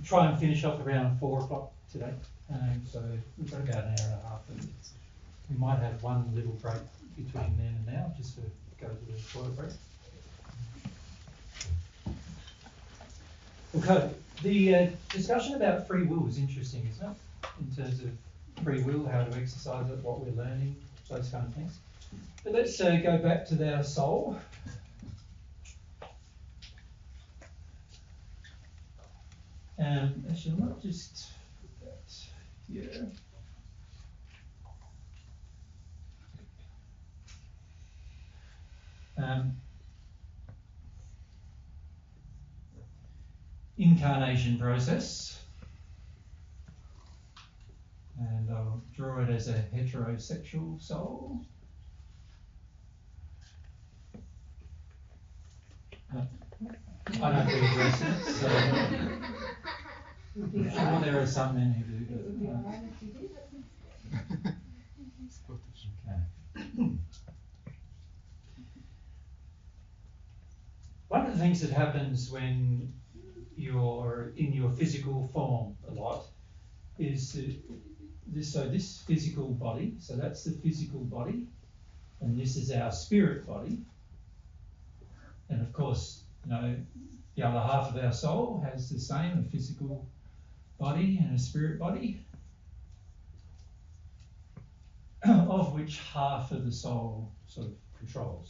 try and finish off around 4 o'clock today. So we've got about an hour and a half. We might have one little break between then and now, just to go to the toilet break. Okay, the discussion about free will is interesting, isn't it? In terms of free will, how to exercise it, what we're learning, those kind of things. But let's go back to our soul. Actually, I might just put that here. Incarnation process, and I'll draw it as a heterosexual soul. I don't do dressing, so I'm sure there are some men who do. Okay. One of the things that happens when you're in your physical form a lot is this physical body, so that's the physical body, and this is our spirit body. And of course, you know, the other half of our soul has the same, a physical body and a spirit body, of which half of the soul sort of controls.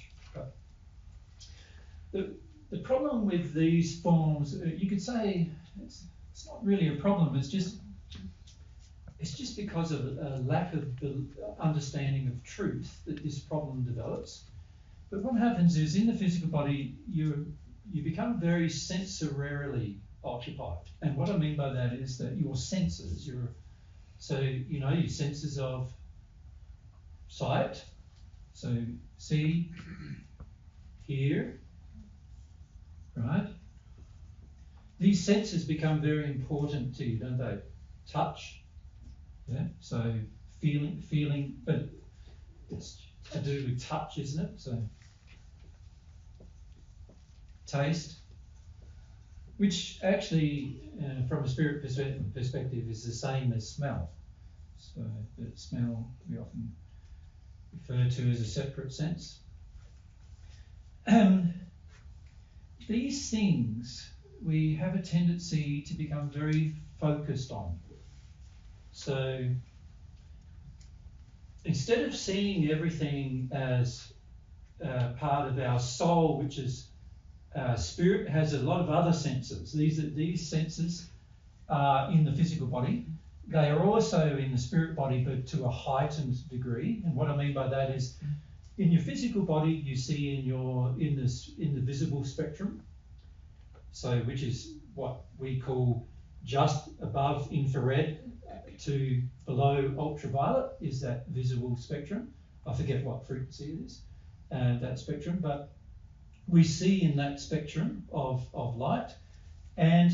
But the problem with these forms, you could say it's not really a problem, it's just because of a lack of understanding of truth that this problem develops. But what happens is, in the physical body, you become very sensorily occupied. And what I mean by that is that your senses, your senses of sight, so see, hear, right? These senses become very important to you, don't they? Touch, yeah. So feeling, but it's to do with touch, isn't it? So taste, which actually, from a spirit perspective, is the same as smell. So, but smell we often refer to as a separate sense. These things we have a tendency to become very focused on. So instead of seeing everything as part of our soul, which is spirit, has a lot of other senses. These senses are in the physical body. They are also in the spirit body, but to a heightened degree. And what I mean by that is, in your physical body, you see in the visible spectrum. So, which is what we call just above infrared to below ultraviolet, is that visible spectrum. I forget what frequency it is, that spectrum, but we see in that spectrum of light, and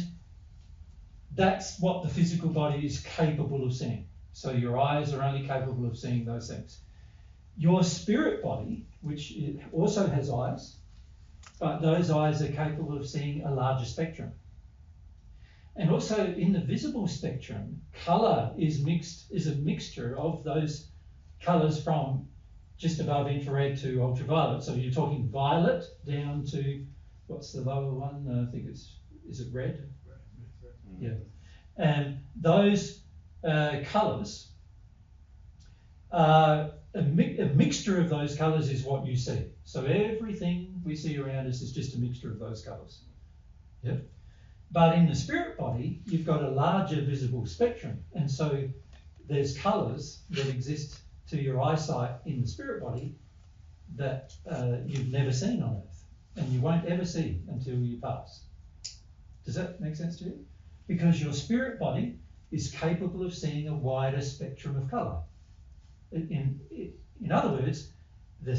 that's what the physical body is capable of seeing. So your eyes are only capable of seeing those things. Your spirit body, which also has eyes, but those eyes are capable of seeing a larger spectrum. And also in the visible spectrum, colour is a mixture of those colours from just above infrared to ultraviolet. So you're talking violet down to, what's the lower one? I think is it red? Yeah. And those colours, a mixture of those colours is what you see. So everything we see around us is just a mixture of those colours. Yeah. But in the spirit body, you've got a larger visible spectrum. And so there's colours that exist to your eyesight in the spirit body that you've never seen on Earth, and you won't ever see until you pass. Does that make sense to you? Because your spirit body is capable of seeing a wider spectrum of colour. In other words, the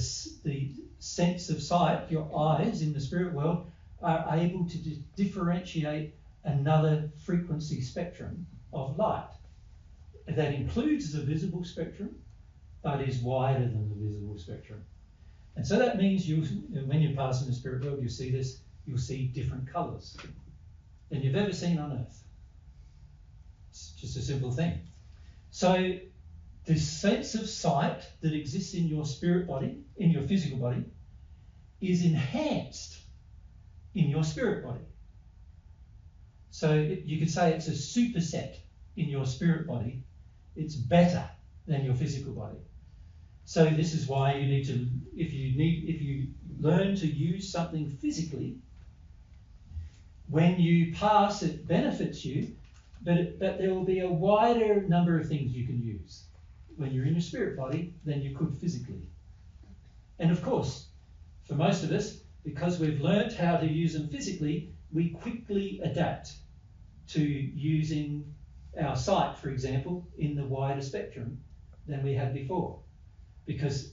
sense of sight, your eyes in the spirit world, are able to differentiate another frequency spectrum of light that includes the visible spectrum, but is wider than the visible spectrum. And so that means when you pass in the spirit world, you'll see different colours than you've ever seen on Earth. It's just a simple thing. So this sense of sight that exists in your spirit body, in your physical body, is enhanced in your spirit body. So you could say it's a superset in your spirit body. It's better than your physical body. So this is why you need to, if you learn to use something physically, when you pass, it benefits you, but there will be a wider number of things you can use when you're in your spirit body than you could physically. And of course, for most of us, because we've learnt how to use them physically, we quickly adapt to using our sight, for example, in the wider spectrum than we had before. Because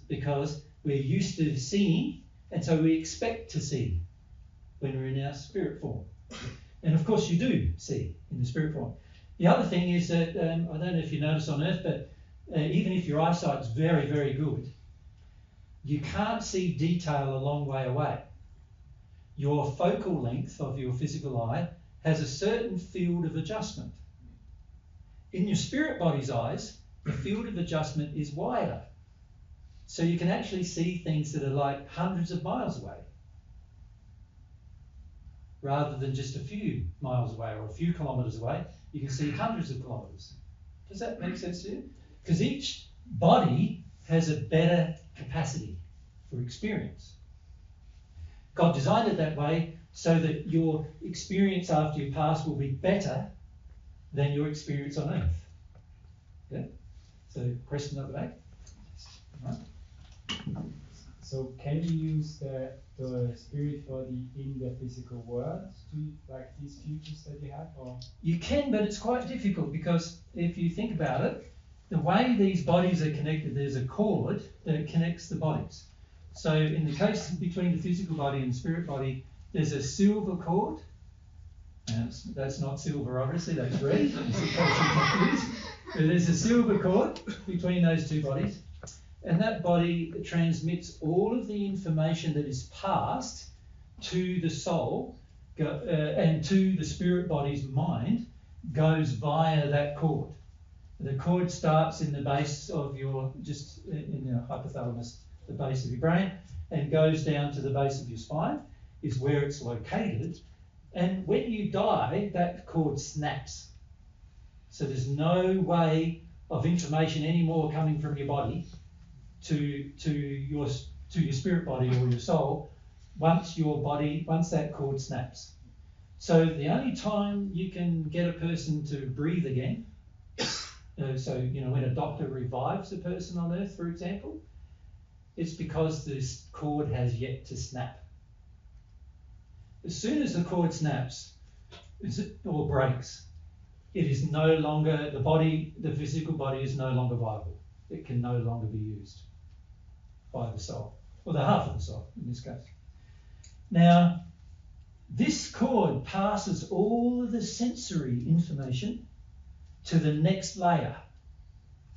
we're used to seeing, and so we expect to see when we're in our spirit form. And of course you do see in the spirit form. The other thing is that, I don't know if you notice on Earth, but even if your eyesight's very, very good, you can't see detail a long way away. Your focal length of your physical eye has a certain field of adjustment. In your spirit body's eyes, the field of adjustment is wider. So you can actually see things that are like hundreds of miles away, rather than just a few miles away or a few kilometres away. You can see hundreds of kilometres. Does that make sense to you? Because each body has a better capacity for experience. God designed it that way so that your experience after you pass will be better than your experience on Earth. Yeah? So, question at the back? Right. So can you use the spirit body in the physical world to, like these futures that you have? Or? You can, but it's quite difficult, because if you think about it, the way these bodies are connected, there's a cord that connects the bodies. So in the case between the physical body and the spirit body, there's a silver cord. And that's not silver, obviously, that's red. But there's a silver cord between those two bodies. And that body transmits all of the information that is passed to the soul and to the spirit body's mind, goes via that cord. The cord starts in the base of your, just in the hypothalamus, the base of your brain, and goes down to the base of your spine, is where it's located. And when you die, that cord snaps. So there's no way of information anymore coming from your body to your spirit body or your soul once that cord snaps. So the only time you can get a person to breathe again, so when a doctor revives a person on Earth, for example, it's because this cord has yet to snap. As soon as the cord snaps or breaks, it is no longer, the physical body is no longer viable. It can no longer be used by the soul, or the half of the soul in this case. Now, this cord passes all of the sensory information to the next layer.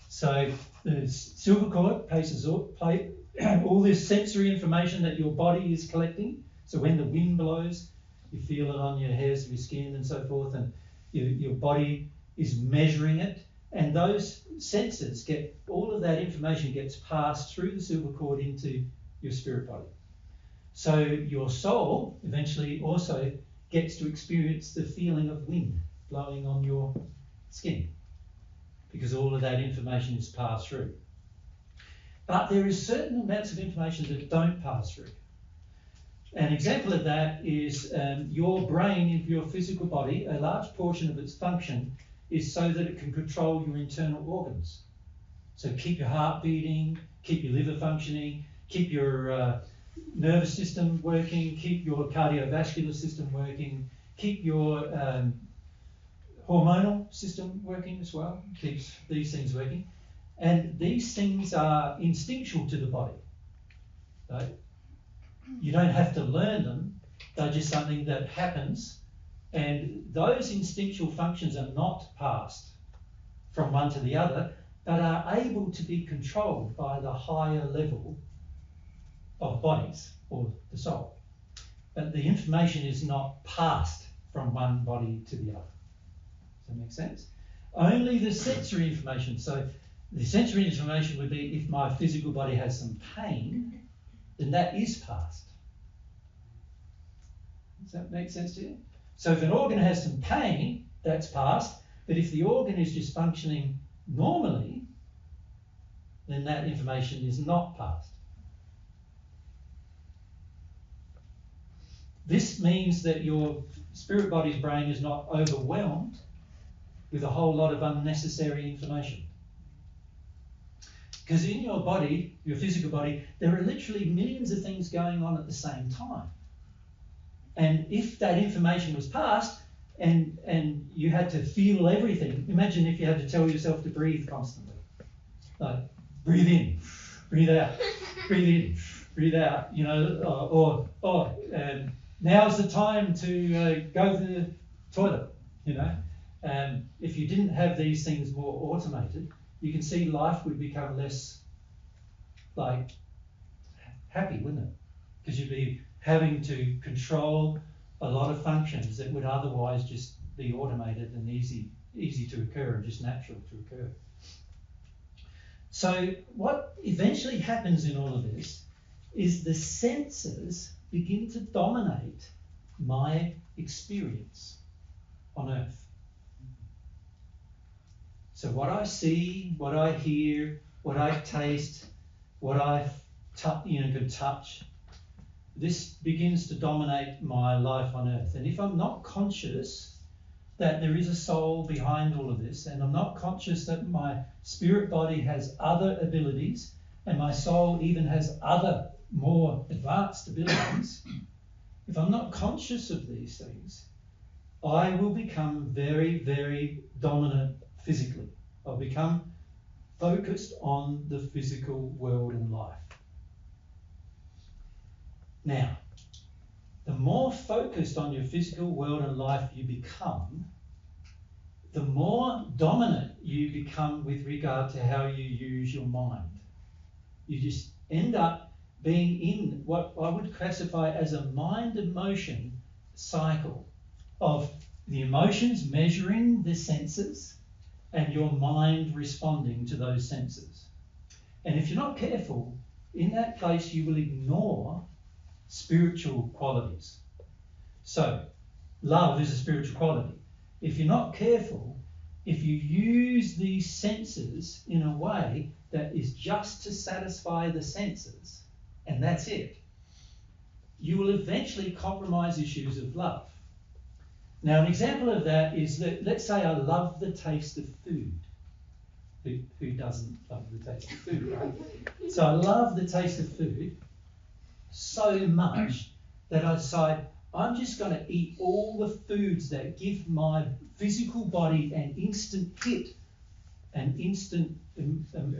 So the silver cord passes all this sensory information that your body is collecting. So when the wind blows, you feel it on your hairs of your skin and so forth, and your body is measuring it. And those sensors all of that information gets passed through the silver cord into your spirit body. So your soul eventually also gets to experience the feeling of wind blowing on your skin, because all of that information is passed through. But there is certain amounts of information that don't pass through. An example of that is your brain in your physical body. A large portion of its function is so that it can control your internal organs. So keep your heart beating, keep your liver functioning, keep your nervous system working, keep your cardiovascular system working, keep your hormonal system working as well, keeps these things working. And these things are instinctual to the body. Right? You don't have to learn them, they're just something that happens. And those instinctual functions are not passed from one to the other, but are able to be controlled by the higher level of bodies, or the soul. But the information is not passed from one body to the other. Does that make sense? Only the sensory information. So the sensory information would be if my physical body has some pain, then that is past. Does that make sense to you? So if an organ has some pain, that's past. But if the organ is just functioning normally, then that information is not past. This means that your spirit body's brain is not overwhelmed with a whole lot of unnecessary information. Because in your body, your physical body, there are literally millions of things going on at the same time. And if that information was passed and you had to feel everything, imagine if you had to tell yourself to breathe constantly. Like, breathe in, breathe out, breathe in, breathe out, you know, or now's the time to go to the toilet, you know. If you didn't have these things more automated, you can see life would become less, like, happy, wouldn't it? Because you'd be having to control a lot of functions that would otherwise just be automated and easy to occur and just natural to occur. So what eventually happens in all of this is the senses begin to dominate my experience on Earth. So what I see, what I hear, what I taste, what I can touch, this begins to dominate my life on Earth. And if I'm not conscious that there is a soul behind all of this, and I'm not conscious that my spirit body has other abilities, and my soul even has other more advanced abilities, if I'm not conscious of these things, I will become very, very dominant physically. I'll become focused on the physical world and life. Now, the more focused on your physical world and life you become, the more dominant you become with regard to how you use your mind. You just end up being in what I would classify as a mind-emotion cycle of the emotions measuring the senses and your mind responding to those senses. And if you're not careful, in that place you will ignore spiritual qualities. So, love is a spiritual quality. If you're not careful, if you use these senses in a way that is just to satisfy the senses, and that's it, you will eventually compromise issues of love. Now, an example of that is that, let's say I love the taste of food. Who doesn't love the taste of food, right? So I love the taste of food so much that I decide I'm just going to eat all the foods that give my physical body an instant hit, an instant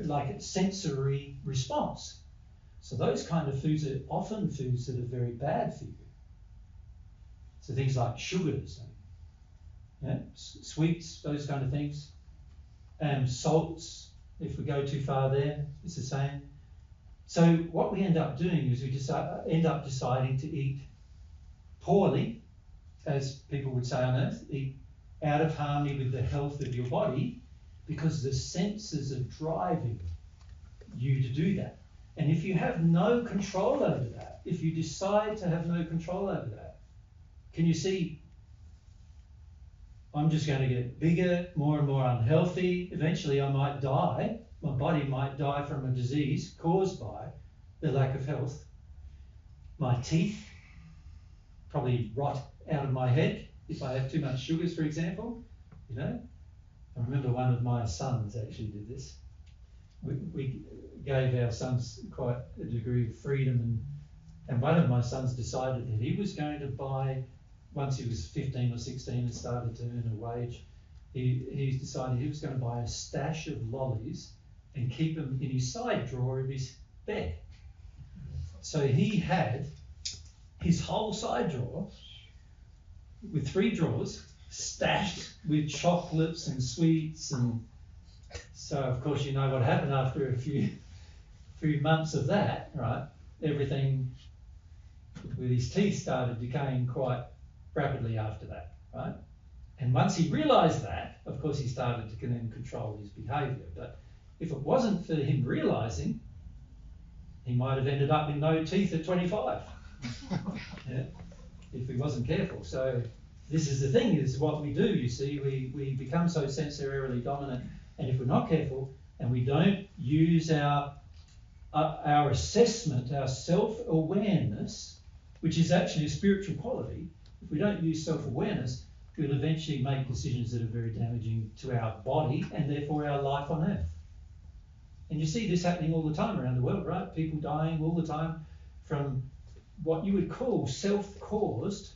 like a sensory response. So those kind of foods are often foods that are very bad for you. So things like sugars, sweets, those kind of things, salts. If we go too far there, it's the same. So what we end up doing is we just end up deciding to eat poorly, as people would say on Earth, eat out of harmony with the health of your body, because the senses are driving you to do that. And if you have no control over that, if you decide to have no control over that, can you see, I'm just going to get bigger, more and more unhealthy. Eventually I might die. My body might die from a disease caused by the lack of health. My teeth probably rot out of my head if I have too much sugars, for example. I remember one of my sons actually did this. We gave our sons quite a degree of freedom, and one of my sons decided that he was going to buy, once he was 15 or 16 and started to earn a wage, he decided he was going to buy a stash of lollies and keep them in his side drawer of his bed. So he had his whole side drawer with 3 drawers stashed with chocolates and sweets, and so of course you know what happened after a few months of that, right? Everything with his teeth started decaying quite rapidly after that, right? And once he realised that, of course, he started to then control his behaviour. But if it wasn't for him realising, he might have ended up with no teeth at 25. Yeah, if he wasn't careful. So this is the thing, is what we do, you see, we become so sensorially dominant, and if we're not careful and we don't use our assessment, our self-awareness, which is actually a spiritual quality, if we don't use self-awareness, we'll eventually make decisions that are very damaging to our body and therefore our life on earth. And you see this happening all the time around the world, right? People dying all the time from what you would call self-caused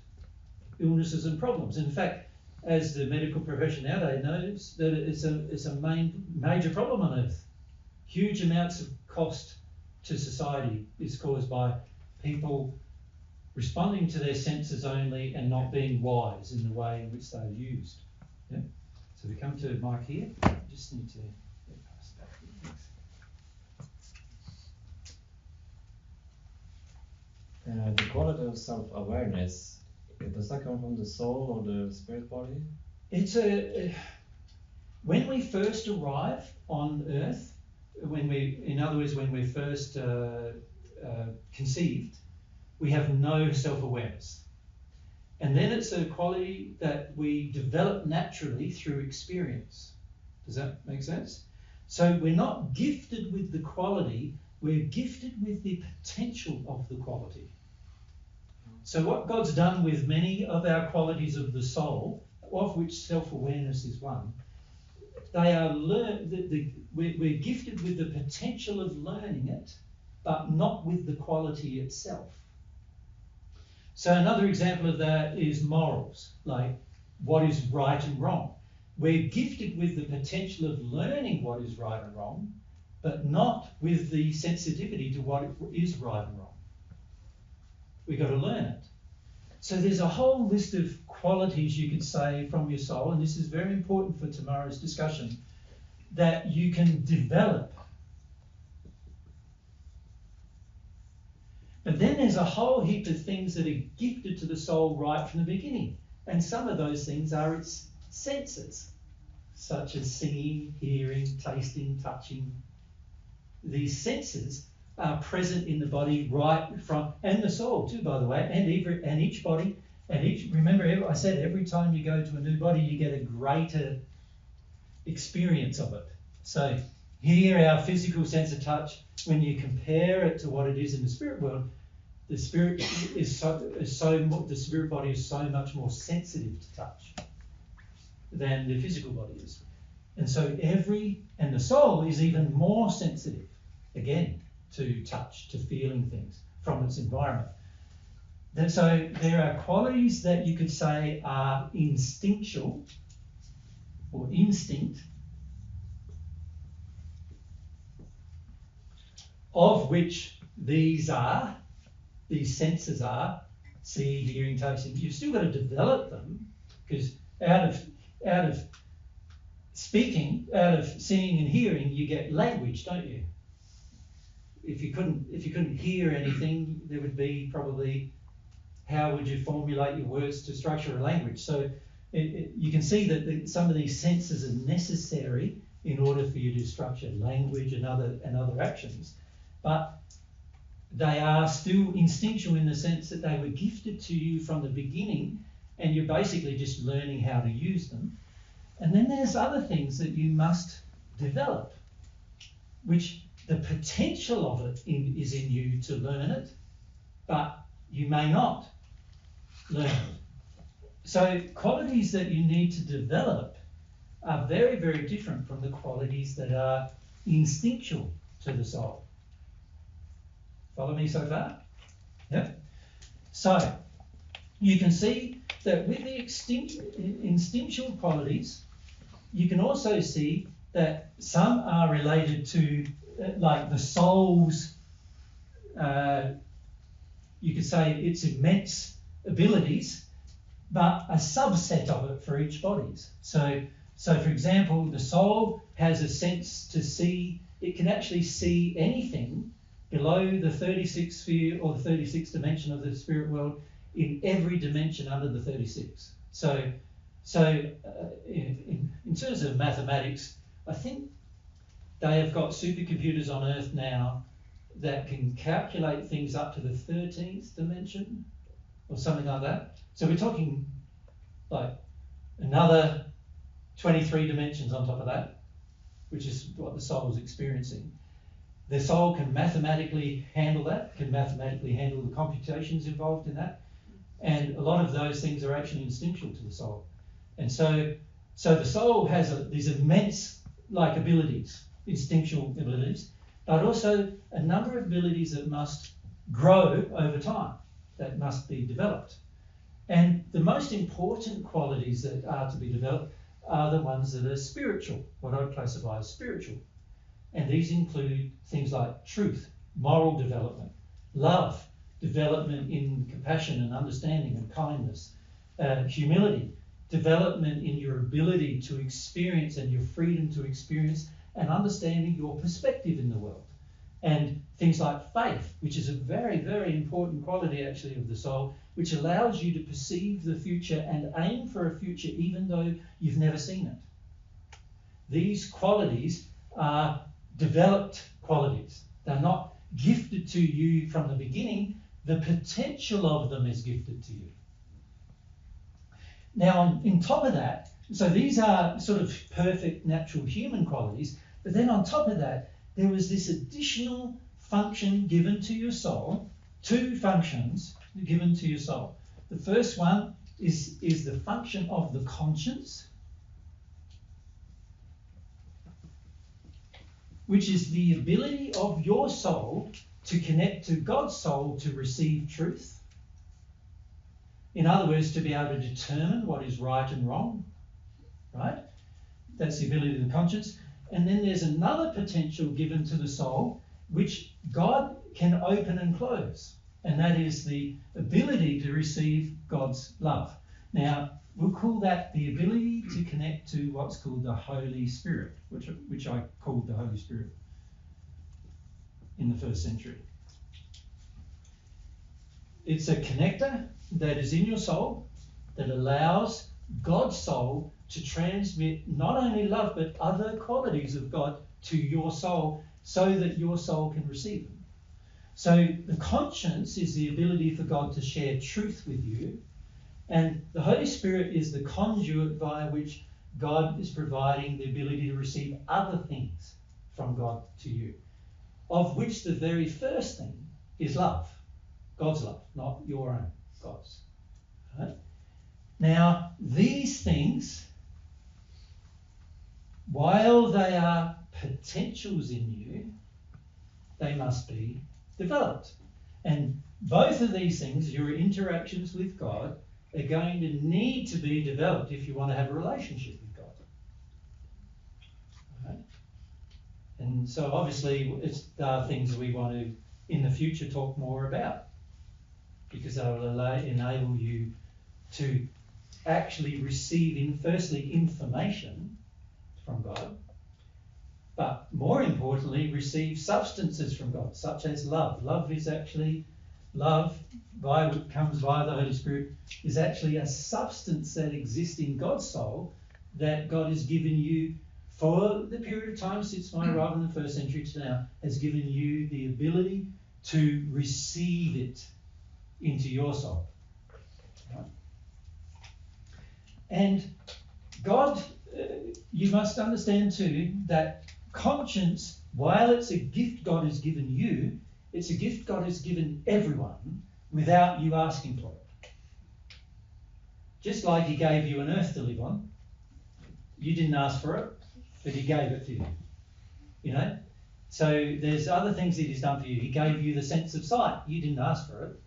illnesses and problems. In fact, as the medical profession nowadays knows, that it's a major problem on earth. Huge amounts of cost to society is caused by people responding to their senses only and not being wise in the way in which they're used. Yeah? So we come to Mike here. I just need to get past that. The quality of self-awareness, does that come from the soul or the spirit body? It's when we first arrive on Earth, in other words, when we're first conceived, we have no self-awareness. And then it's a quality that we develop naturally through experience. Does that make sense? So we're not gifted with the quality, we're gifted with the potential of the quality. So what God's done with many of our qualities of the soul, of which self-awareness is one, they are we're gifted with the potential of learning it, but not with the quality itself. So another example of that is morals, like what is right and wrong. We're gifted with the potential of learning what is right and wrong, but not with the sensitivity to what is right and wrong. We've got to learn it. So there's a whole list of qualities you could say from your soul, and this is very important for tomorrow's discussion, that you can develop. But then there's a whole heap of things that are gifted to the soul right from the beginning. And some of those things are its senses, such as seeing, hearing, tasting, touching. These senses are present in the body right from, and the soul too, by the way, and each body, remember I said every time you go to a new body, you get a greater experience of it. So here, our physical sense of touch, when you compare it to what it is in the spirit world, the spirit the spirit body is so much more sensitive to touch than the physical body is. And so and the soul is even more sensitive, again, to touch, to feeling things from its environment. And so there are qualities that you could say are instinctual or instinct, of which these senses are, see, hearing, tasting. You've still got to develop them, because out of speaking, out of seeing and hearing, you get language, don't you? If you couldn't hear anything, there would be probably, how would you formulate your words to structure a language? So you can see that some of these senses are necessary in order for you to structure language and other actions. But they are still instinctual in the sense that they were gifted to you from the beginning, and you're basically just learning how to use them. And then there's other things that you must develop, which the potential of it is in you to learn it, but you may not learn it. So qualities that you need to develop are very, very different from the qualities that are instinctual to the soul. Follow me so far? Yeah? So you can see that with the instinctual qualities, you can also see that some are related to like the soul's, you could say its immense abilities, but a subset of it for each body. So for example, the soul has a sense to see, it can actually see anything below the 36th sphere or the 36th dimension of the spirit world in every dimension under the 36. So So in terms of mathematics, I think they have got supercomputers on Earth now that can calculate things up to the 13th dimension or something like that. So we're talking like another 23 dimensions on top of that, which is what the soul is experiencing. The soul can mathematically handle that, can mathematically handle the computations involved in that. And a lot of those things are actually instinctual to the soul. And so the soul has these immense abilities, instinctual abilities, but also a number of abilities that must grow over time, that must be developed. And the most important qualities that are to be developed are the ones that are spiritual, what I'd classify as spiritual. And these include things like truth, moral development, love, development in compassion and understanding and kindness, humility, development in your ability to experience and your freedom to experience and understanding your perspective in the world. And things like faith, which is a very, very important quality actually of the soul, which allows you to perceive the future and aim for a future even though you've never seen it. These qualities are developed qualities. They're not gifted to you from the beginning. The potential of them is gifted to you. Now, on top of that, so these are sort of perfect natural human qualities, but then on top of that, there was this additional function given to your soul, two functions given to your soul. The first one is the function of the conscience, which is the ability of your soul to connect to God's soul to receive truth. In other words, to be able to determine what is right and wrong, right? That's the ability of the conscience. And then there's another potential given to the soul, which God can open and close. And that is the ability to receive God's love. Now, we'll call that the ability to connect to what's called the Holy Spirit, which I called the Holy Spirit in the first century. It's a connector that is in your soul that allows God's soul to transmit not only love but other qualities of God to your soul so that your soul can receive them. So the conscience is the ability for God to share truth with you, and the Holy Spirit is the conduit via which God is providing the ability to receive other things from God to you, of which the very first thing is love. God's love, not your own, God's. Right? Now, these things, while they are potentials in you, they must be developed. And both of these things, your interactions with God, are going to need to be developed if you want to have a relationship with God. Right? And so obviously there are things we want to, in the future, talk more about, because they will enable you to actually receive, firstly, information from God, but more importantly, receive substances from God, such as love. Love is actually, comes via the Holy Spirit, is actually a substance that exists in God's soul that God has given you for the period of time since my arrival in the first century to now, has given you the ability to receive it into your soul. Right? And God, you must understand too, that conscience, while it's a gift God has given you, it's a gift God has given everyone without you asking for it. Just like he gave you an earth to live on, you didn't ask for it, but he gave it to you. You know? So there's other things that he's done for you. He gave you the sense of sight. You didn't ask for it,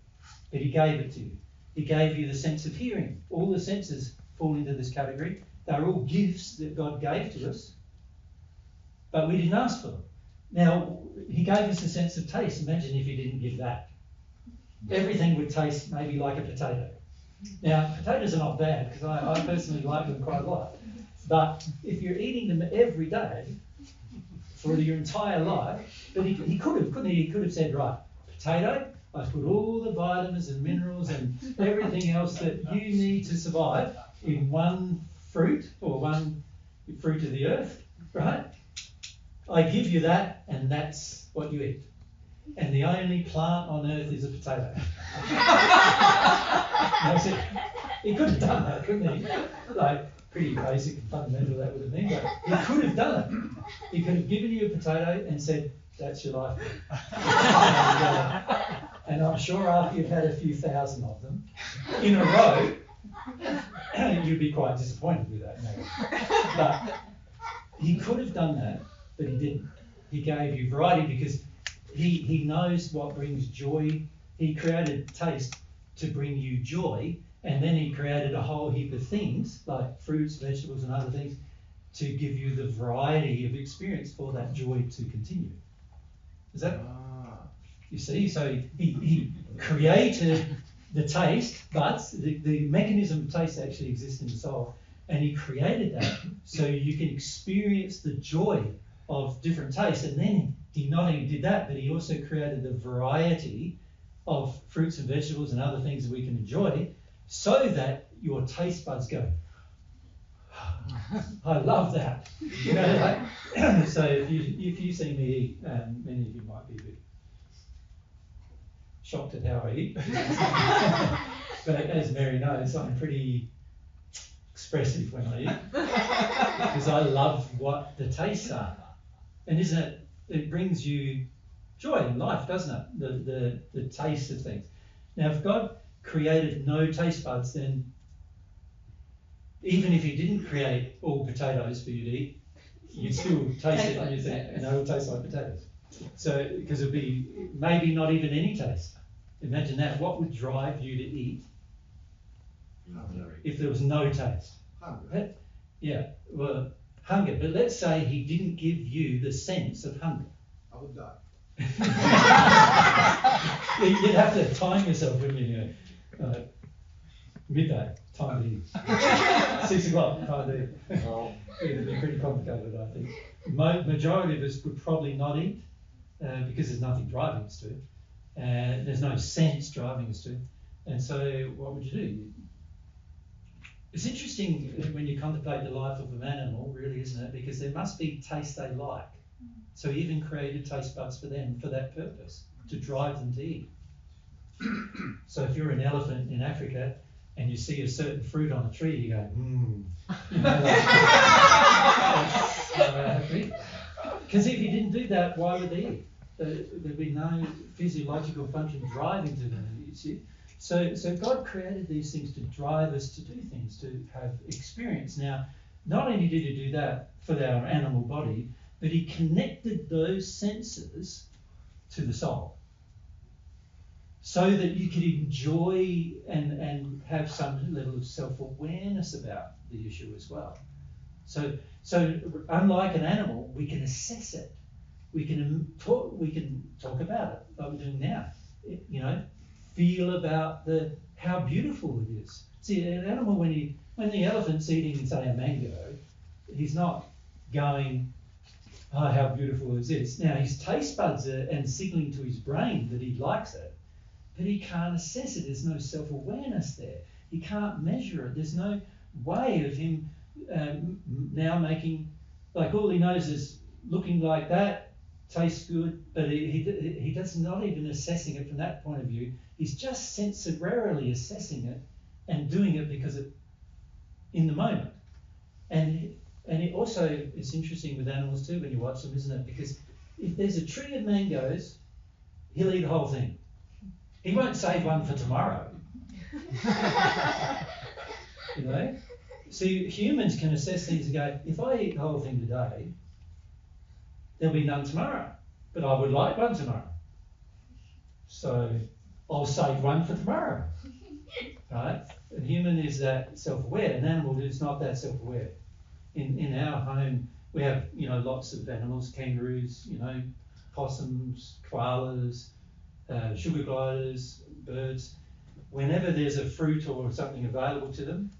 but he gave it to you. He gave you the sense of hearing. All the senses fall into this category. They're all gifts that God gave to us, but we didn't ask for them. Now, he gave us a sense of taste. Imagine if he didn't give that. Everything would taste maybe like a potato. Now, potatoes are not bad, because I personally like them quite a lot. But if you're eating them every day for your entire life, but he could have, couldn't he? He could have said, right, potato, I put all the vitamins and minerals and everything else that you need to survive, in one fruit or one fruit of the earth, right? I give you that, and that's what you eat. And the only plant on earth is a potato. That's it. He could have done that, couldn't he? Like, pretty basic and fundamental that would have been, but he could have done it. He could have given you a potato and said, that's your life. And I'm sure after you've had a few thousand of them in a row, you'd be quite disappointed with that, maybe. But he could have done that, but he didn't. He gave you variety because he knows what brings joy. He created taste to bring you joy, and then he created a whole heap of things like fruits, vegetables, and other things to give you the variety of experience for that joy to continue. Is that? You see, so he created the taste, but the mechanism of taste actually exists in the soul, and he created that so you can experience the joy of different tastes. And then he not only did that, but he also created the variety of fruits and vegetables and other things that we can enjoy, so that your taste buds go, I love that. You know, like, so if you see me eat, many of you might be a bit shocked at how I eat. But as Mary knows, I'm pretty expressive when I eat because I love what the tastes are. And isn't it? It brings you joy in life, doesn't it? The taste of things. Now, if God created no taste buds, then even if he didn't create all potatoes for you to eat, you'd still taste it and you think, and they will taste like potatoes. So, because it'd be maybe not even any taste. Imagine that. What would drive you to eat if there was no taste? Hunger. Yeah, well, hunger. But let's say he didn't give you the sense of hunger. I would die. You'd have to time yourself, wouldn't you? Midday, time to eat. 6 o'clock, time to eat. It'd be pretty complicated, I think. Majority of us would probably not eat because there's nothing driving us to. And there's no sense driving us to. And so what would you do? It's interesting when you contemplate the life of an animal, really, isn't it? Because there must be taste they like. So he even created taste buds for them for that purpose, to drive them to eat. So if you're an elephant in Africa and you see a certain fruit on a tree, you go, You know, because if you didn't do that, why would they eat? There'd be no physiological function driving to them, you see. So God created these things to drive us to do things, to have experience. Now, not only did he do that for our animal body, but he connected those senses to the soul so that you could enjoy and have some level of self-awareness about the issue as well. So unlike an animal, we can assess it. We can talk about it like we're doing now. You know, feel about how beautiful it is. See, an animal, when the elephant's eating, say, a mango, he's not going, oh, how beautiful is this? Now, his taste buds are and signaling to his brain that he likes it, but he can't assess it. There's no self-awareness there. He can't measure it. There's no way of him now making, like, all he knows is looking like that, tastes good, but he does not even assessing it from that point of view. He's just sensorily assessing it and doing it because in the moment. And it also, it's interesting with animals too when you watch them, isn't it? Because if there's a tree of mangoes, he'll eat the whole thing. He won't save one for tomorrow. You know? See, humans can assess things and go, if I eat the whole thing today, there'll be none tomorrow. But I would like one tomorrow. So I'll save one for tomorrow. Right? A human is that self-aware. An animal is not that self-aware. In our home, we have, lots of animals, kangaroos, possums, koalas, sugar gliders, birds. Whenever there's a fruit or something available to them,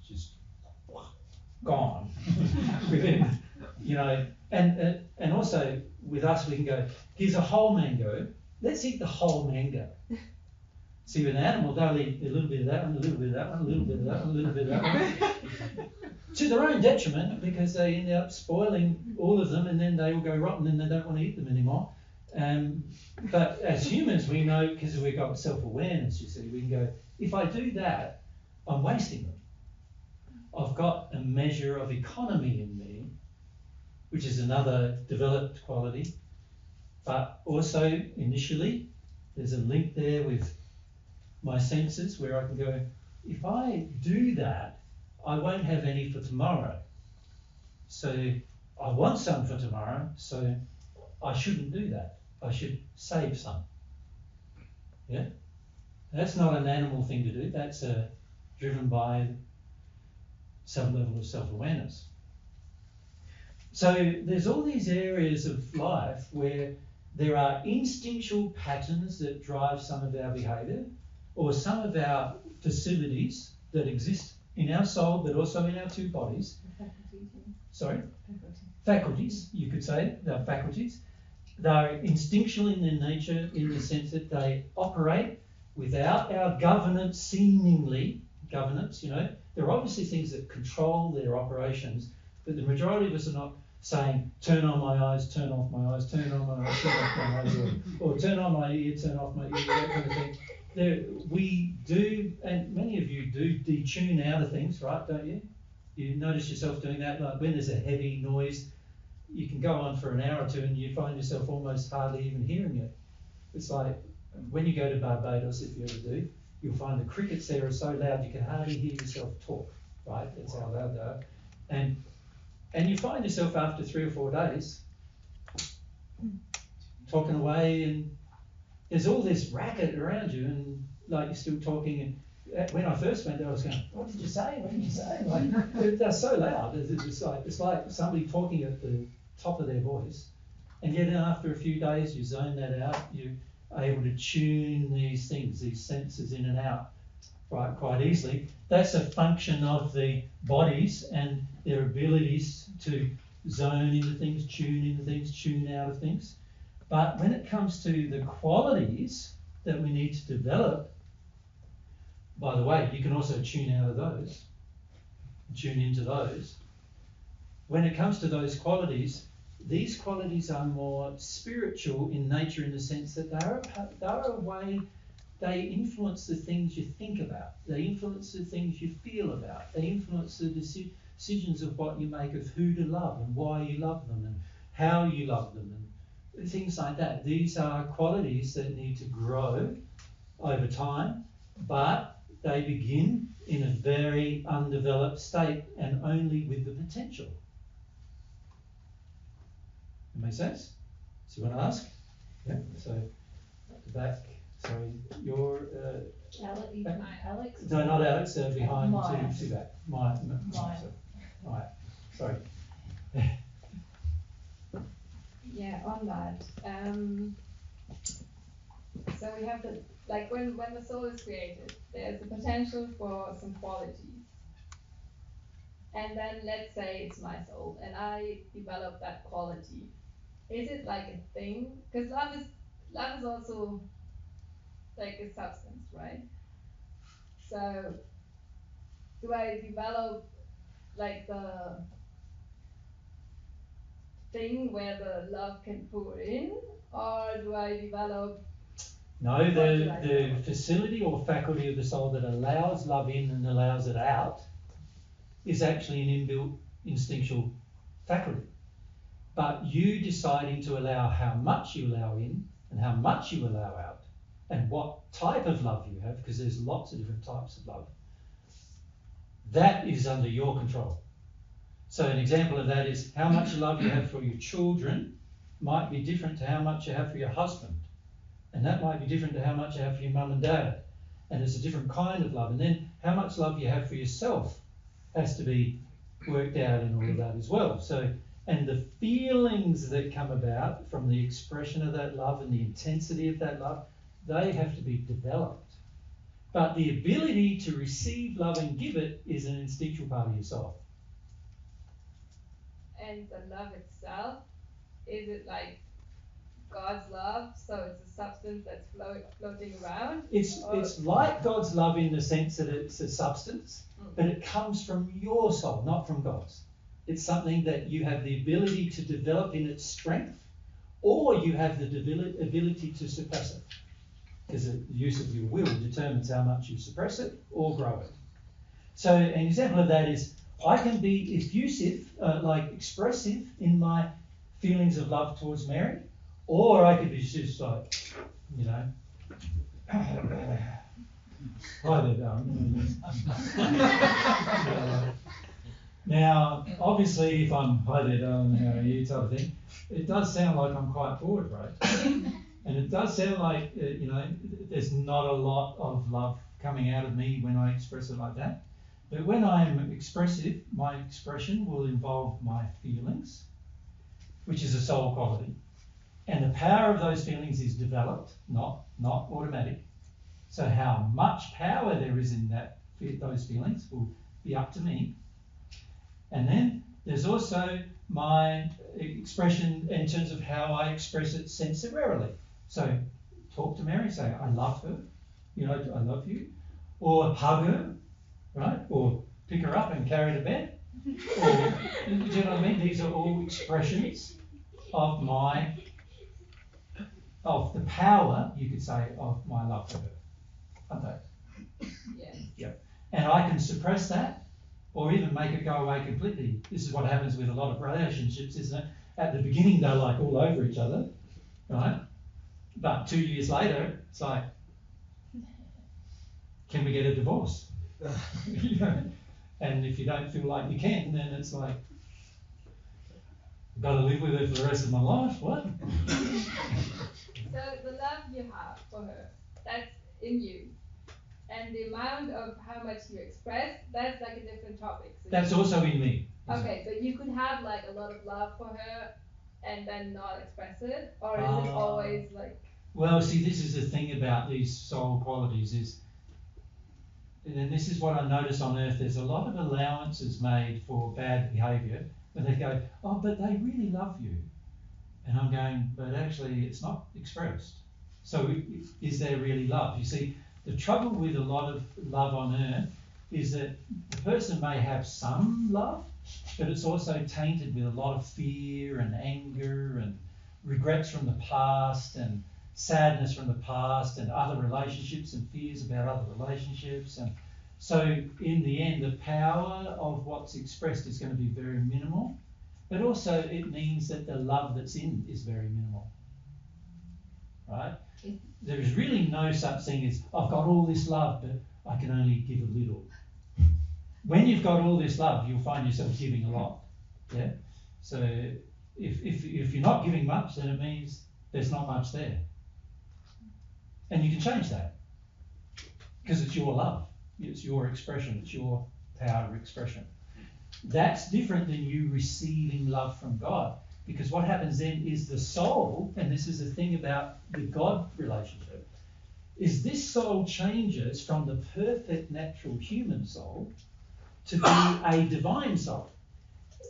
it's just gone within, and also with us, we can go, here's a whole mango, let's eat the whole mango. See, with an animal, they'll eat a little bit of that one, a little bit of that one, a little bit of that one, a little bit of that one, to their own detriment, because they end up spoiling all of them, and then they all go rotten and they don't want to eat them anymore. But as humans, we know, because we've got self-awareness, you see, we can go, if I do that, I'm wasting them. I've got a measure of economy in me, which is another developed quality, but also initially, there's a link there with my senses where I can go, if I do that, I won't have any for tomorrow. So I want some for tomorrow, so I shouldn't do that. I should save some. Yeah? That's not an animal thing to do. That's driven by some level of self-awareness. So there's all these areas of life where there are instinctual patterns that drive some of our behaviour, or some of our facilities that exist in our soul, but also in our two bodies. Faculties. Sorry? Faculties. Faculties, you could say, they're faculties. They're instinctual in their nature, in the sense that they operate without our governance, seemingly governance, you know. There are obviously things that control their operations, but the majority of us are not saying, turn on my eyes, turn off my eyes, turn on my eyes, turn off my eyes, or turn on my ear, turn off my ear, that kind of thing. We do, and many of you do detune out of things, right, don't you? You notice yourself doing that, like when there's a heavy noise, you can go on for an hour or two and you find yourself almost hardly even hearing it. It's like when you go to Barbados, if you ever do, you'll find the crickets there are so loud you can hardly hear yourself talk, right? That's how loud they are. And you find yourself after 3 or 4 days talking away, and there's all this racket around you, and like you're still talking. And when I first went there, I was going, "What did you say? What did you say?" Like they're so loud. It's like somebody talking at the top of their voice, and yet after a few days, you zone that out. You're able to tune these things, these senses in and out, right, quite easily. That's a function of the bodies and their abilities to zone into things, tune out of things. But when it comes to the qualities that we need to develop, by the way, you can also tune out of those, tune into those. When it comes to those qualities, these qualities are more spiritual in nature, in the sense that they're a way, they influence the things you think about, they influence the things you feel about, they influence the decisions of what you make of who to love and why you love them and how you love them and things like that. These are qualities that need to grow over time, but they begin in a very undeveloped state and only with the potential. That make sense? So you want to ask? Yeah. So at the back, sorry, you're Alex? No, not Alex, behind Maya. to back. Maya. Right. Sorry. Yeah, on that. So we have the, like when the soul is created, there's the potential for some qualities. And then let's say it's my soul and I develop that quality. Is it like a thing? Because love is also like a substance, right? So do I develop like the thing where the love can pour in, or do I develop? No, the facility or faculty of the soul that allows love in and allows it out is actually an inbuilt instinctual faculty. But you deciding to allow how much you allow in and how much you allow out and what type of love you have, because there's lots of different types of love, that is under your control. So an example of that is how much love you have for your children might be different to how much you have for your husband. And that might be different to how much you have for your mum and dad. And it's a different kind of love. And then how much love you have for yourself has to be worked out in all of that as well. So, and the feelings that come about from the expression of that love and the intensity of that love, they have to be developed. But the ability to receive love and give it is an instinctual part of yourself. And the love itself, is it like God's love, so it's a substance that's floating around? It's like God's love in the sense that it's a substance, but it comes from your soul, not from God's. It's something that you have the ability to develop in its strength, or you have the ability to suppress it. Because the use of your will determines how much you suppress it or grow it. So an example of that is I can be effusive, like expressive in my feelings of love towards Mary, or I could be just like, you know, hi there, darling. Now, obviously, if I'm hi there, darling, how are you type of thing, it does sound like I'm quite bored, right? And it does sound like, you know, there's not a lot of love coming out of me when I express it like that. But when I'm expressive, my expression will involve my feelings, which is a soul quality. And the power of those feelings is developed, not automatic. So how much power there is in those feelings will be up to me. And then there's also my expression in terms of how I express it sensorily. So talk to Mary, say, I love her, you know, I love you. Or hug her, right? Or pick her up and carry her to bed. Or, do you know what I mean? These are all expressions of the power, you could say, of my love for her. Aren't they? Yes. Yep. And I can suppress that or even make it go away completely. This is what happens with a lot of relationships, isn't it? At the beginning, they're like all over each other, right? But 2 years later, it's like, can we get a divorce? You know? And if you don't feel like you can, then it's like, I've got to live with her for the rest of my life. What? So the love you have for her, that's in you. And the amount of how much you express, that's like a different topic. So That's also in me. Okay, but you could have like a lot of love for her and then not express it? Or is it always like... Well, see, this is the thing about these soul qualities is, and this is what I notice on earth, there's a lot of allowances made for bad behaviour, where they go, oh, but they really love you. And I'm going, but actually it's not expressed. So is there really love? You see, the trouble with a lot of love on earth is that the person may have some love, but it's also tainted with a lot of fear and anger and regrets from the past and sadness from the past and other relationships and fears about other relationships. And so in the end, the power of what's expressed is going to be very minimal, but also it means that the love that's in is very minimal, right? There is really no such thing as, I've got all this love, but I can only give a little. When you've got all this love, you'll find yourself giving a lot, yeah? So if you're not giving much, then it means there's not much there. And you can change that because it's your love, it's your expression, it's your power of expression. That's different than you receiving love from God, because what happens then is the soul, and this is the thing about the God relationship, is this soul changes from the perfect natural human soul to be a divine soul.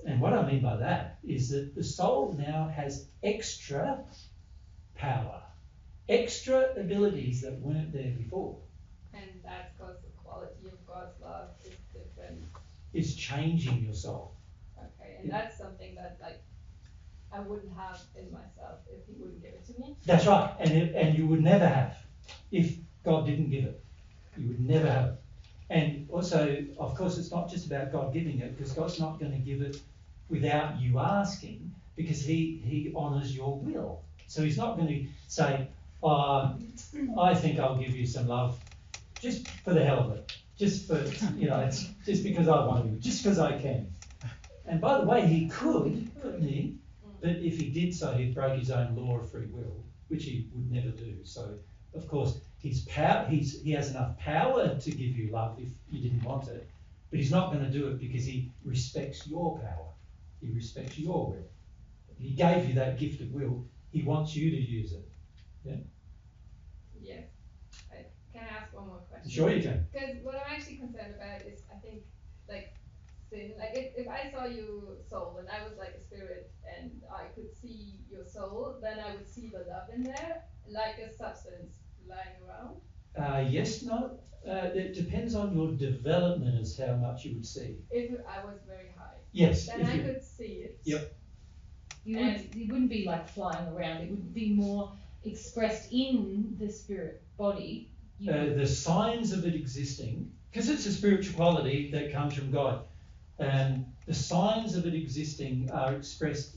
And what I mean by that is that the soul now has extra power, extra abilities that weren't there before. And that's because the quality of God's love is different. It's changing your soul. Okay, and that's something that like I wouldn't have in myself if he wouldn't give it to me. That's right, and you would never have if God didn't give it. You would never have it. And also, of course, it's not just about God giving it, because God's not going to give it without you asking, because he honours your will. So he's not going to say, I think I'll give you some love just for the hell of it. Just for, it's just because I want to, just because I can. And by the way, he could, couldn't he? But if he did so, he'd break his own law of free will, which he would never do. So, of course, he has enough power to give you love if you didn't want it, but he's not going to do it because he respects your power. He respects your will. He gave you that gift of will. He wants you to use it. Yeah? Yes. Can I ask one more question? Sure you can. Because what I'm actually concerned about is, I think, like, sin. Like if I saw your soul and I was like a spirit and I could see your soul, then I would see the love in there, like a substance lying around. Yes, no. It depends on your development as how much you would see. If I was very high, Yes. then I could see it. Yep. It wouldn't be like flying around. It would be more expressed in the spirit body. The signs of it existing, because it's a spiritual quality that comes from God, and the signs of it existing are expressed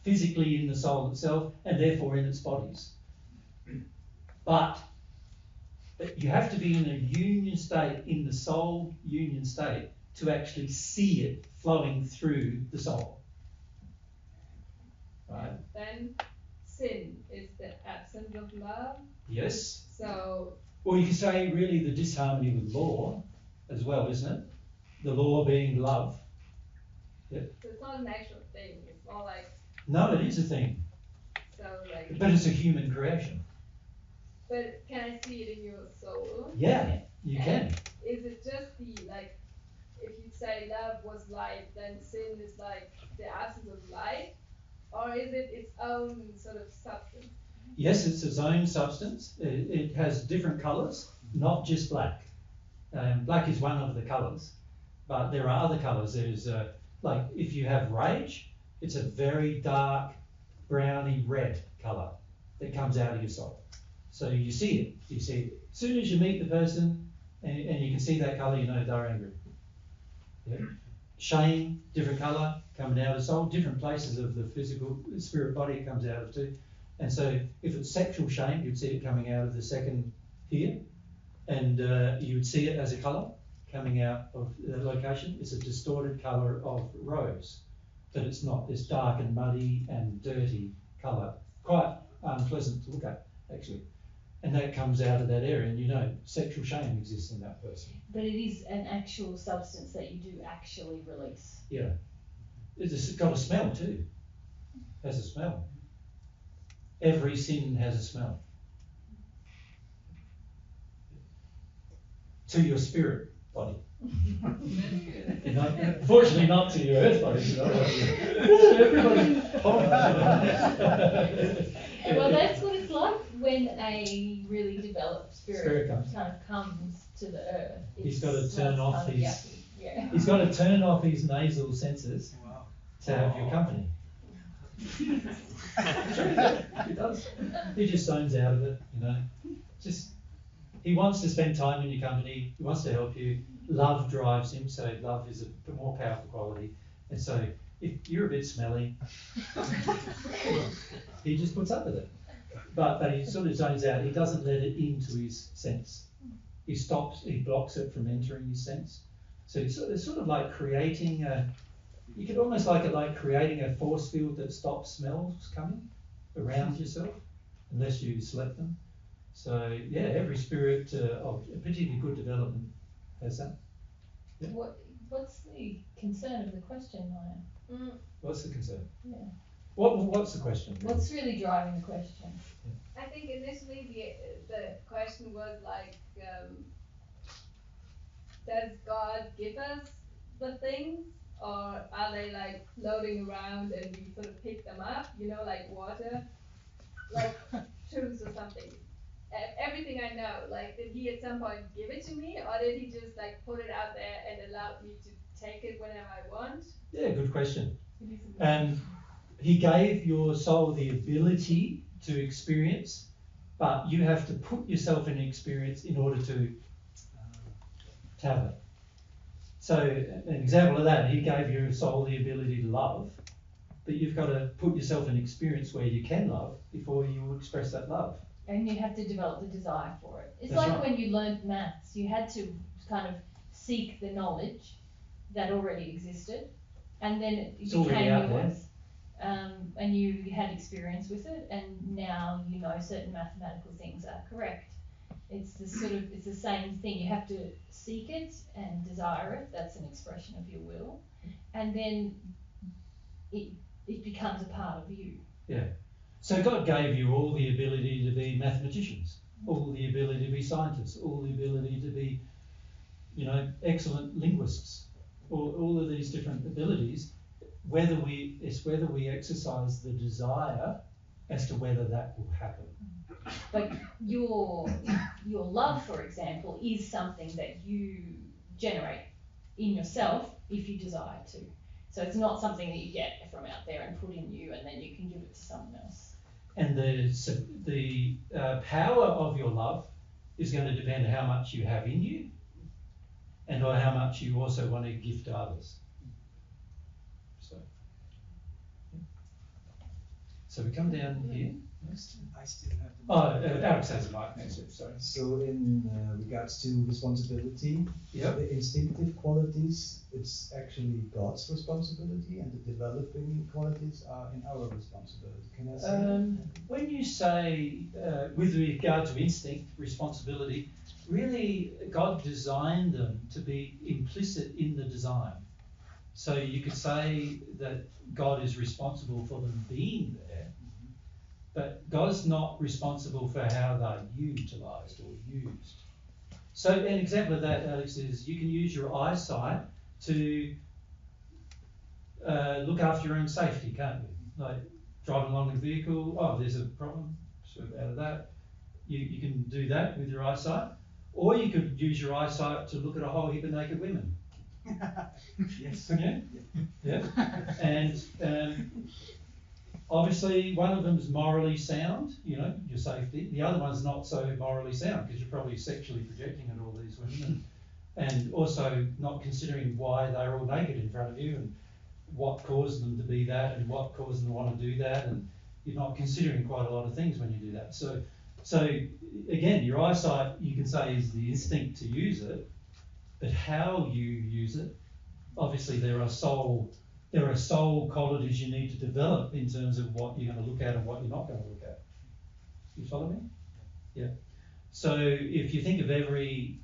physically in the soul itself and therefore in its bodies. But you have to be in a union state, in the soul union state, to actually see it flowing through the soul. Right? Then sin is the absence of love. Yes. So. Or you could say really the disharmony with law as well, isn't it? The law being love. Yep. So it's not an actual thing. It's more like. No, it is a thing. So like. But it's a human creation. But can I see it in your soul? Yeah, you can. Is it just the like, if you say love was light, then sin is like the absence of light, or is it its own sort of substance? Yes, it's its own substance. It has different colours, not just black. Black is one of the colours, but there are other colours. There's like if you have rage, it's a very dark browny red colour that comes out of your soul. So you see it. You see it. As soon as you meet the person and you can see that colour, you know they're angry. Yeah. Shame, different colour coming out of the soul, different places of the physical spirit body it comes out of too. And so if it's sexual shame, you'd see it coming out of the second here, and you would see it as a colour coming out of the location. It's a distorted colour of rose, but it's not this dark and muddy and dirty colour, quite unpleasant to look at actually. And that comes out of that area, and you know sexual shame exists in that person. But it is an actual substance that you do actually release. Yeah. It's got a smell too. It has a smell. Every sin has a smell. To your spirit body. Fortunately not to your earth body. Everybody. Well, that's what it's like when a really developed spirit comes. kind of comes to the earth. He's got to turn off his. Yeah. He's got to turn off his nasal senses to have your company. He does. He just zones out of it, you know. Just he wants to spend time in your company. He wants to help you. Love drives him, so love is a more powerful quality. And so if you're a bit smelly, he just puts up with it. But he sort of zones out. He doesn't let it into his sense. He stops. He blocks it from entering his sense. So it's sort of like creating a. You could almost like it like creating a force field that stops smells coming around yourself, unless you select them. So yeah, every spirit of a particularly good development has that. Yeah. What's the concern of the question, Maya? What's the concern? Yeah. What's the question? What's really driving the question? I think initially the question was like, does God give us the things, or are they like floating around and we sort of pick them up, you know, like water, like truths or something? Everything I know, like did he at some point give it to me, or did he just like put it out there and allow me to take it whenever I want? Yeah, good question. And he gave your soul the ability to experience, but you have to put yourself in experience in order to have it. So an example of that, he gave your soul the ability to love, but you've got to put yourself in experience where you can love before you express that love. And you have to develop the desire for it. It's That's like right. when you learned maths, you had to kind of seek the knowledge that already existed, and then it It's already became out there. yours. And you had experience with it, and now you know certain mathematical things are correct. It's the same thing. You have to seek it and desire it. That's an expression of your will, and then it becomes a part of you. Yeah. So God gave you all the ability to be mathematicians, all the ability to be scientists, all the ability to be, you know, excellent linguists. all of these different abilities, whether we exercise the desire as to whether that will happen. But your love, for example, is something that you generate in yourself if you desire to. So it's not something that you get from out there and put in you and then you can give it to someone else. And the power of your love is going to depend on how much you have in you and on how much you also want to give to others. So we come down here. I still have the Alex has a mic next to it, sorry. So in regards to responsibility, Yep. the instinctive qualities, it's actually God's responsibility, and the developing qualities are in our responsibility. Can I say that? When you say, with regard to instinct, responsibility, really God designed them to be implicit in the design. So you could say that God is responsible for them being there, but God's not responsible for how they're utilised or used. So an example of that, Alex, is you can use your eyesight to look after your own safety, can't you? Like driving along in a vehicle, oh, there's a problem, swerve out of that. You can do that with your eyesight. Or you could use your eyesight to look at a whole heap of naked women. Yes. Yeah? Yeah. And obviously one of them's morally sound, you know, your safety. The other one's not so morally sound because you're probably sexually projecting at all these women and also not considering why they're all naked in front of you and what caused them to be that and what caused them to want to do that, and you're not considering quite a lot of things when you do that. So again, your eyesight, you can say, is the instinct to use it, but how you use it, obviously there are soul qualities you need to develop in terms of what you're going to look at and what you're not going to look at. You follow me? Yeah. So if you think of every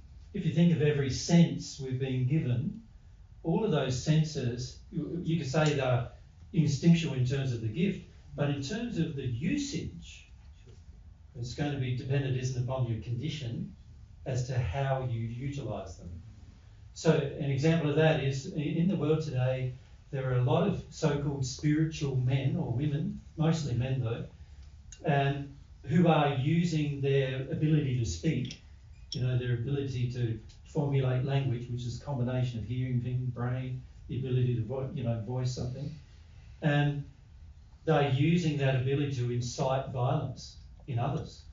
sense we've been given, all of those senses, you could say they're instinctual in terms of the gift, but in terms of the usage, it's going to be dependent, isn't it, upon your condition as to how you utilise them. So an example of that is in the world today, there are a lot of so-called spiritual men or women, mostly men though, who are using their ability to speak, you know, their ability to formulate language, which is a combination of hearing, vision, brain, the ability to voice something, and they're using that ability to incite violence in others.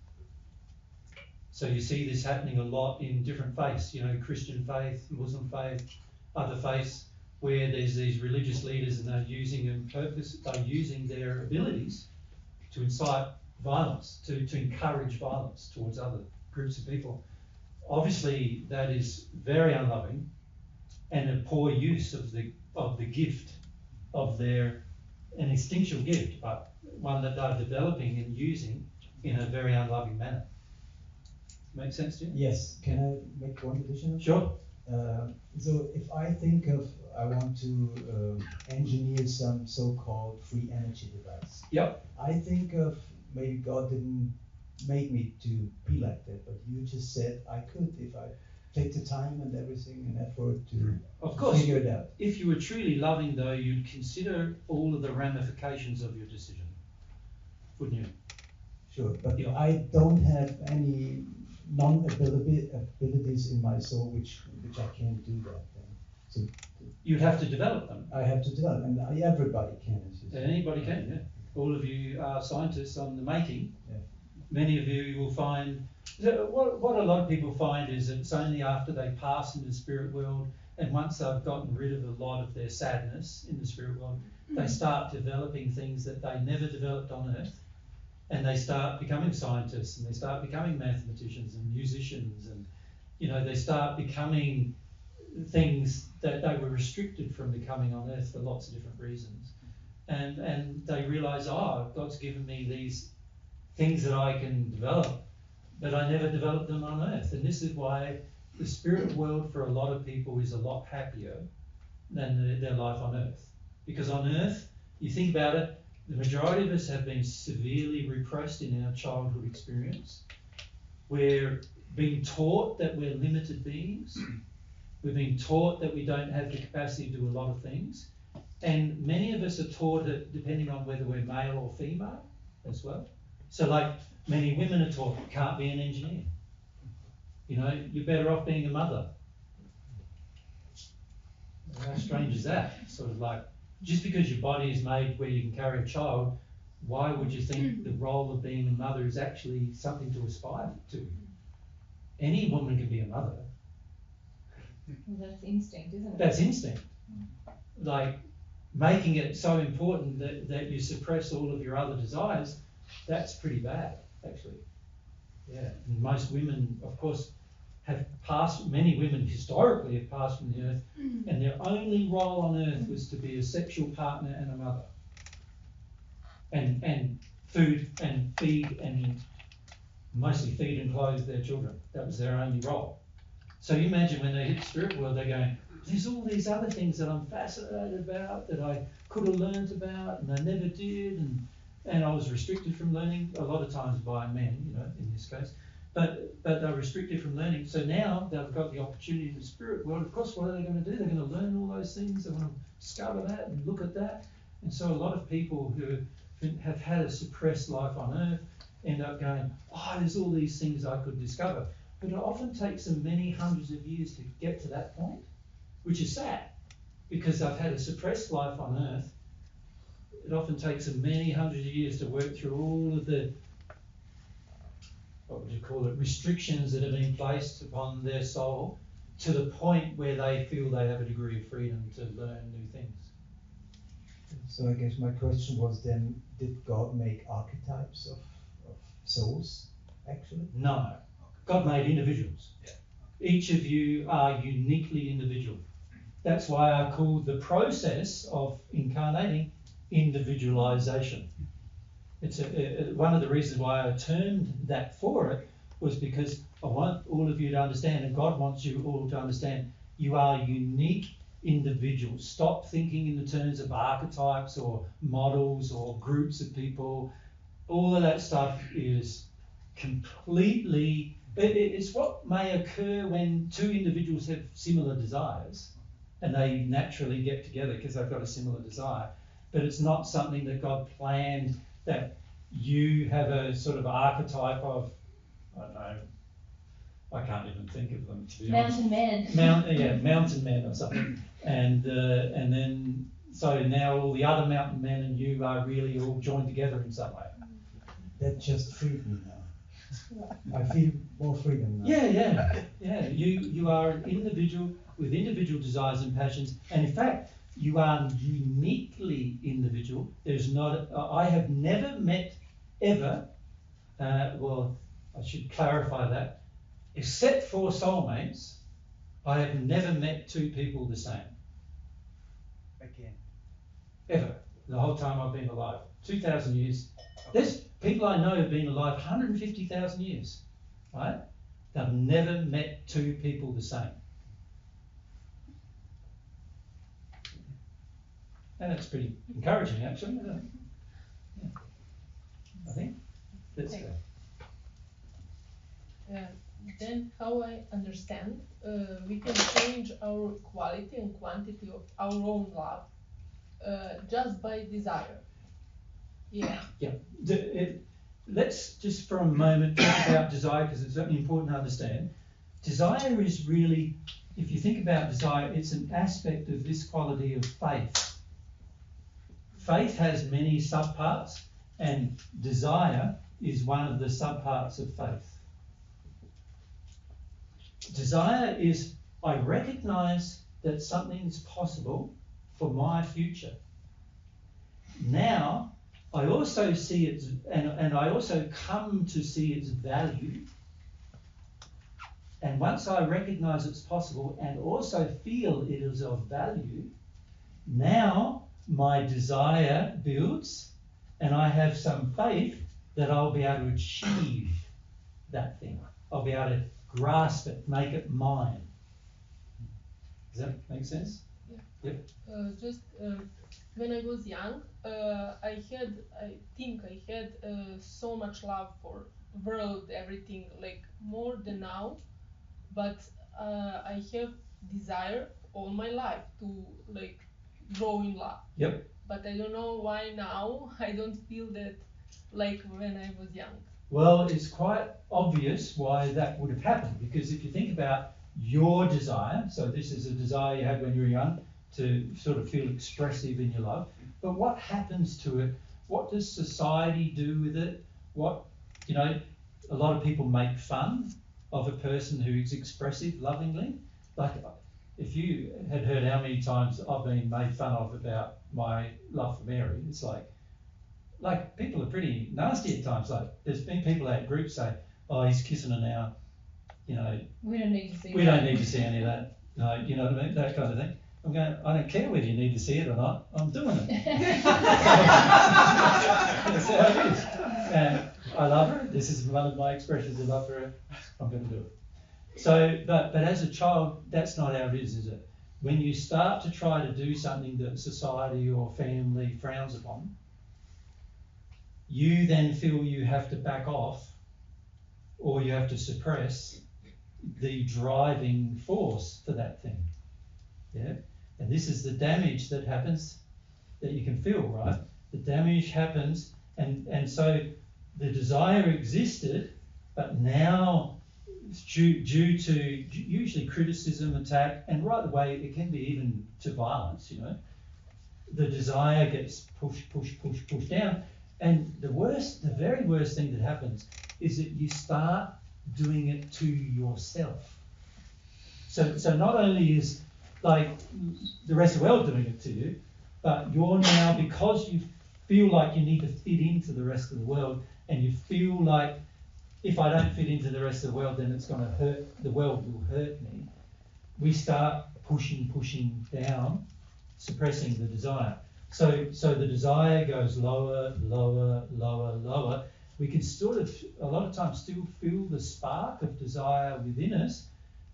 So you see this happening a lot in different faiths, you know, Christian faith, Muslim faith, other faiths, where there's these religious leaders and they're using their abilities to incite violence, to encourage violence towards other groups of people. Obviously, that is very unloving and a poor use of the gift of an instinctual gift, but one that they're developing and using in a very unloving manner. Make sense to you? Yes. Can I make one additional? Sure. So if I think I want to engineer some so-called free energy device. Yep. I think of maybe God didn't make me to be like that, but you just said I could if I take the time and everything and effort to figure it out. If you were truly loving, though, you'd consider all of the ramifications of your decision, wouldn't you? Sure, but Yeah. I don't have any abilities in my soul which I can't do that. So You'd have to develop them. I have to develop, and everybody can. Anybody can, yeah. All of you are scientists on the making. Yeah. Many of you will find, what a lot of people find is that it's only after they pass into the spirit world and once they've gotten rid of a lot of their sadness in the spirit world, they start developing things that they never developed on earth. And they start becoming scientists and they start becoming mathematicians and musicians and, you know, they start becoming things that they were restricted from becoming on earth for lots of different reasons. And they realise, oh, God's given me these things that I can develop, but I never developed them on earth. And this is why the spirit world for a lot of people is a lot happier than their life on earth. Because on earth, you think about it, the majority of us have been severely repressed in our childhood experience. We're being taught that we're limited beings. We've been taught that we don't have the capacity to do a lot of things. And many of us are taught it depending on whether we're male or female as well. So like many women are taught, you can't be an engineer. You know, you're better off being a mother. How strange is that? Sort of like, just because your body is made where you can carry a child, why would you think the role of being a mother is actually something to aspire to? Any woman can be a mother. Well, that's instinct, isn't it? That's instinct. Like, making it so important that you suppress all of your other desires, that's pretty bad, actually. Yeah, and most women, of course, have passed, many women historically have passed from the earth, and their only role on earth was to be a sexual partner and a mother. And food and feed and mostly feed and clothe their children. That was their only role. So you imagine when they hit the spirit world, they're going, there's all these other things that I'm fascinated about, that I could have learned about, and I never did, and I was restricted from learning, a lot of times by men, you know, in this case. But they're restricted from learning. So now they've got the opportunity in the spirit world. Of course, what are they going to do? They're going to learn all those things. They want to discover that and look at that. And so a lot of people who have had a suppressed life on earth end up going, oh, there's all these things I could discover. But it often takes them many hundreds of years to get to that point, which is sad, because they've had a suppressed life on earth. It often takes them many hundreds of years to work through all of the, what would you call it, restrictions that have been placed upon their soul, to the point where they feel they have a degree of freedom to learn new things. So I guess my question was then, did God make archetypes of souls, actually? No. God made individuals. Yeah. Each of you are uniquely individual. That's why I call the process of incarnating individualization. It's one of the reasons why I termed that for it was because I want all of you to understand, and God wants you all to understand, you are unique individuals. Stop thinking in the terms of archetypes or models or groups of people. All of that stuff is completely, it's what may occur when two individuals have similar desires and they naturally get together because they've got a similar desire. But it's not something that God planned, that you have a sort of archetype of, I don't know, I can't even think of them, to be honest. Mountain man. Mountain man or something. And then, so now all the other mountain men and you are really all joined together in some way. That just freed me now. I feel more freedom now. Yeah. You are an individual with individual desires and passions, and in fact, you are uniquely individual. There's not. I have never met ever. Well, I should clarify that. Except for soulmates, I have never met two people the same. Again. Ever. The whole time I've been alive. 2,000 years. There's people I know have been alive 150,000 years, right? They've never met two people the same. And that's pretty encouraging, actually, isn't it? Yeah. I think that's good. Then how I understand, we can change our quality and quantity of our own love just by desire. Yeah. Let's just for a moment talk about desire, because it's certainly important to understand. Desire is really, if you think about desire, it's an aspect of this quality of faith. Faith has many subparts, and desire is one of the subparts of faith. Desire is, I recognize that something is possible for my future. Now, I also see its, and I also come to see its value. And once I recognize it's possible and also feel it is of value, now my desire builds and I have some faith that I'll be able to achieve that thing. I'll be able to grasp it, make it mine. Does that make sense? Yeah. Yep. When I was young, I think I had so much love for world, everything, like more than now. But I have desire all my life to like grow in love. Yep. But I don't know why now I don't feel that like when I was young. Well, it's quite obvious why that would have happened, because if you think about your desire, so this is a desire you had when you were young to sort of feel expressive in your love, but what happens to it? What does society do with it? What, you know, a lot of people make fun of a person who is expressive lovingly. Like, if you had heard how many times I've been made fun of about my love for Mary, it's like people are pretty nasty at times. Like, there's been people at groups say, "Oh, he's kissing her now," you know. We don't need to see. We don't need to see any of that. No, you know what I mean? That kind of thing. I'm going, I don't care whether you need to see it or not. I'm doing it. That's how it is. And I love her. This is one of my expressions of love for her. I'm going to do it. So, but as a child, that's not how it is it? When you start to try to do something that society or family frowns upon, you then feel you have to back off, or you have to suppress the driving force for that thing. Yeah? And this is the damage that happens, that you can feel, right? The damage happens, and so the desire existed, but now due to usually criticism, attack, and right away it can be even to violence, you know. The desire gets pushed down, and the very worst thing that happens is that you start doing it to yourself. So not only is like the rest of the world doing it to you, but you're now, because you feel like you need to fit into the rest of the world, and you feel like, if I don't fit into the rest of the world, then it's going to hurt, the world will hurt me. We start pushing down, suppressing the desire. So the desire goes lower. We can sort of, a lot of times, still feel the spark of desire within us,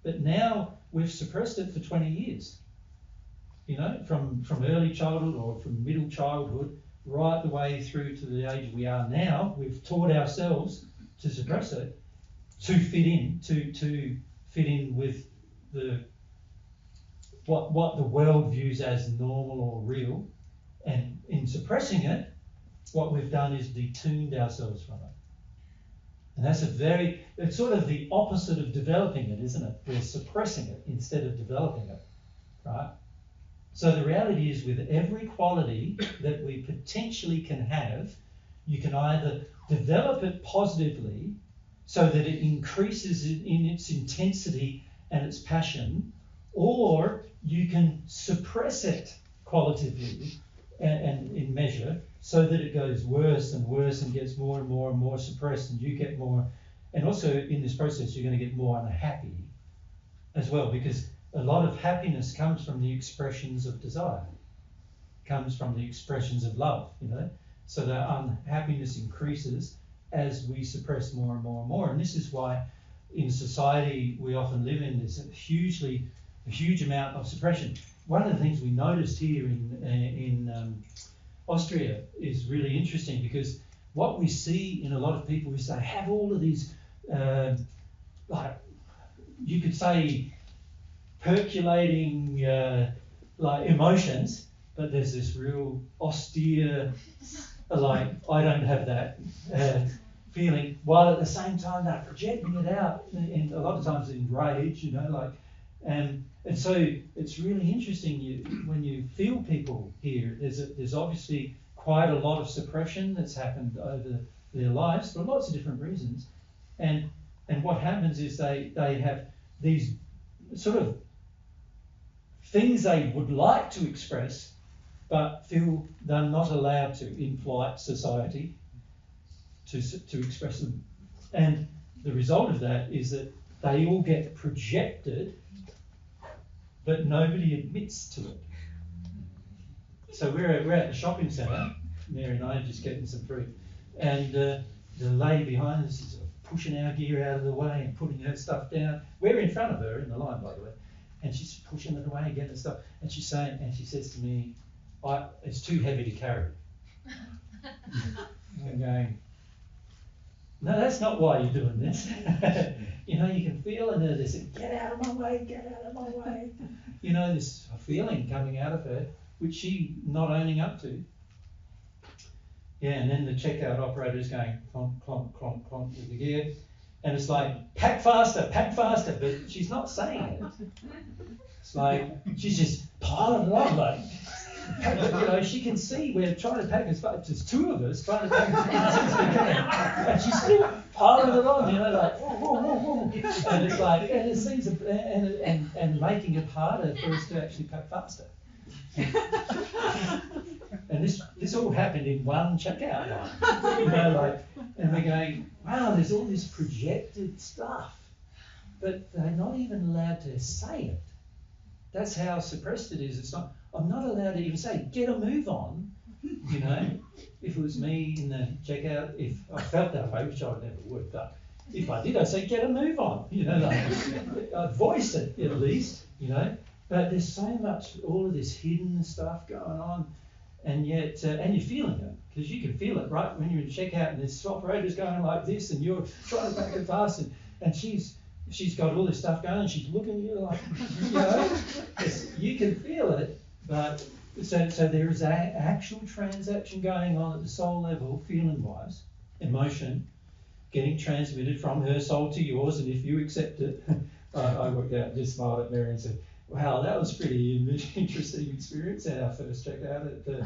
but now we've suppressed it for 20 years. You know, from early childhood or from middle childhood, right the way through to the age we are now, we've taught ourselves to suppress it, to fit in with the what the world views as normal or real, and in suppressing it, what we've done is detuned ourselves from it. And it's sort of the opposite of developing it, isn't it? We're suppressing it instead of developing it, right? So the reality is, with every quality that we potentially can have, you can either develop it positively so that it increases in its intensity and its passion, or you can suppress it qualitatively and in measure so that it goes worse and worse and gets more and more suppressed, and you get more. And also in this process, you're going to get more unhappy as well, because a lot of happiness comes from the expressions of desire, comes from the expressions of love, you know. So the unhappiness increases as we suppress more and more. And this is why in society we often live in this a huge amount of suppression. One of the things we noticed here in Austria is really interesting, because what we see in a lot of people is they have all of these, like you could say, percolating like emotions, but there's this real austere, like, I don't have that feeling, while at the same time they're projecting it out, and a lot of times in rage, you know, like, and so it's really interesting when you feel people here. There's obviously quite a lot of suppression that's happened over their lives for lots of different reasons, and what happens is they have these sort of things they would like to express, but feel they're not allowed to in polite society to express them. And the result of that is that they all get projected, but nobody admits to it. So we're at the shopping centre, Mary and I are just getting some fruit, and the lady behind us is pushing our gear out of the way and putting her stuff down. We're in front of her in the line, by the way, and she's pushing it away and getting the stuff, and she says to me, it's too heavy to carry. I'm going, no, that's not why you're doing this. You know, you can feel in her, they say, get out of my way, you know, this feeling coming out of her, which she not owning up to. Yeah, and then the checkout operator is going clomp, clomp, clomp, clomp with the gear. And it's like, pack faster, but she's not saying it. It's like, she's just piling it on, like, you know, she can see we're trying to pack as fast, there's two of us trying to pack as fast as we can. And she's still piling it on, you know, like, whoa, whoa, whoa, whoa. And it's like, and it seems, and making it harder for us to actually pack faster. And this all happened in one checkout line, you know, like, and we're going, wow, there's all this projected stuff, but they're not even allowed to say it. That's how suppressed it is. It's not. I'm not allowed to even say, get a move on. You know, if it was me in the checkout, if I felt that way, which I never would, but if I did, I'd say, get a move on. You know, like, I'd voice it at least. You know, but there's so much, all of this hidden stuff going on. And yet, and you're feeling it, because you can feel it, right? When you're in checkout and this operator's going like this and you're trying to back it fast and she's got all this stuff going and she's looking at you like, you know, you can feel it, but so there is an actual transaction going on at the soul level, feeling-wise, emotion, getting transmitted from her soul to yours, and if you accept it, I worked out, just smiled at Mary and said, wow, that was pretty interesting experience at our first checkout at the,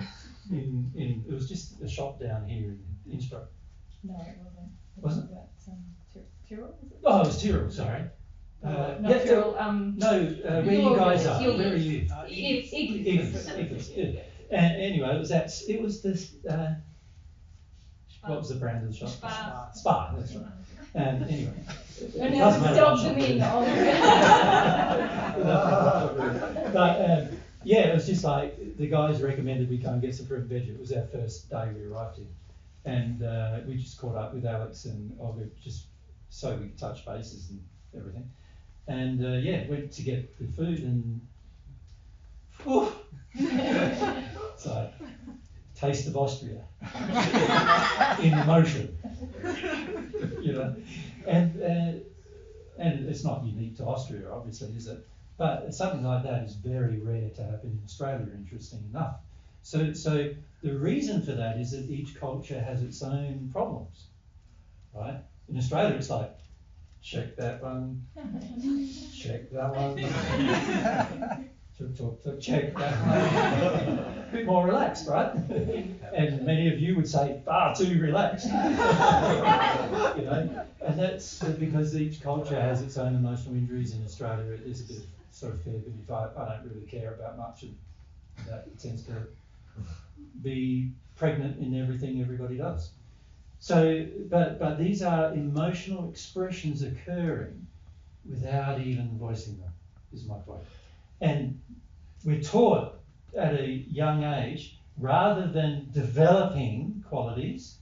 it was just a shop down here in Innsbruck. No, it wasn't. Wasn't? Tyrrell, was it? Oh, it was Tyrrell, sorry. Not yeah, Tyrrell, where you guys are, You're- where are you? Eagles. Yeah. And anyway, it was this, what was the brand of the shop? Spa, that's right. And anyway. And now it's dogs them in. But yeah, it was just like the guys recommended we come and get some fruit and veg. It was our first day we arrived here. And we just caught up with Alex and Olga just so we could touch bases and everything. And yeah, went to get the food and whew, so taste of Austria in emotion, you know, and it's not unique to Austria, obviously, is it? But something like that is very rare to happen in Australia, interesting enough. So the reason for that is that each culture has its own problems, right? In Australia, it's like, check that one, check that one, check that one. A bit more relaxed, right? And many of you would say far too relaxed. You know, and that's because each culture has its own emotional injuries. In Australia, there's a bit of sort of fair bit. If I don't really care about much, and that tends to be pregnant in everything everybody does. So, but these are emotional expressions occurring without even voicing them, is my point. And we're taught at a young age, rather than developing qualities,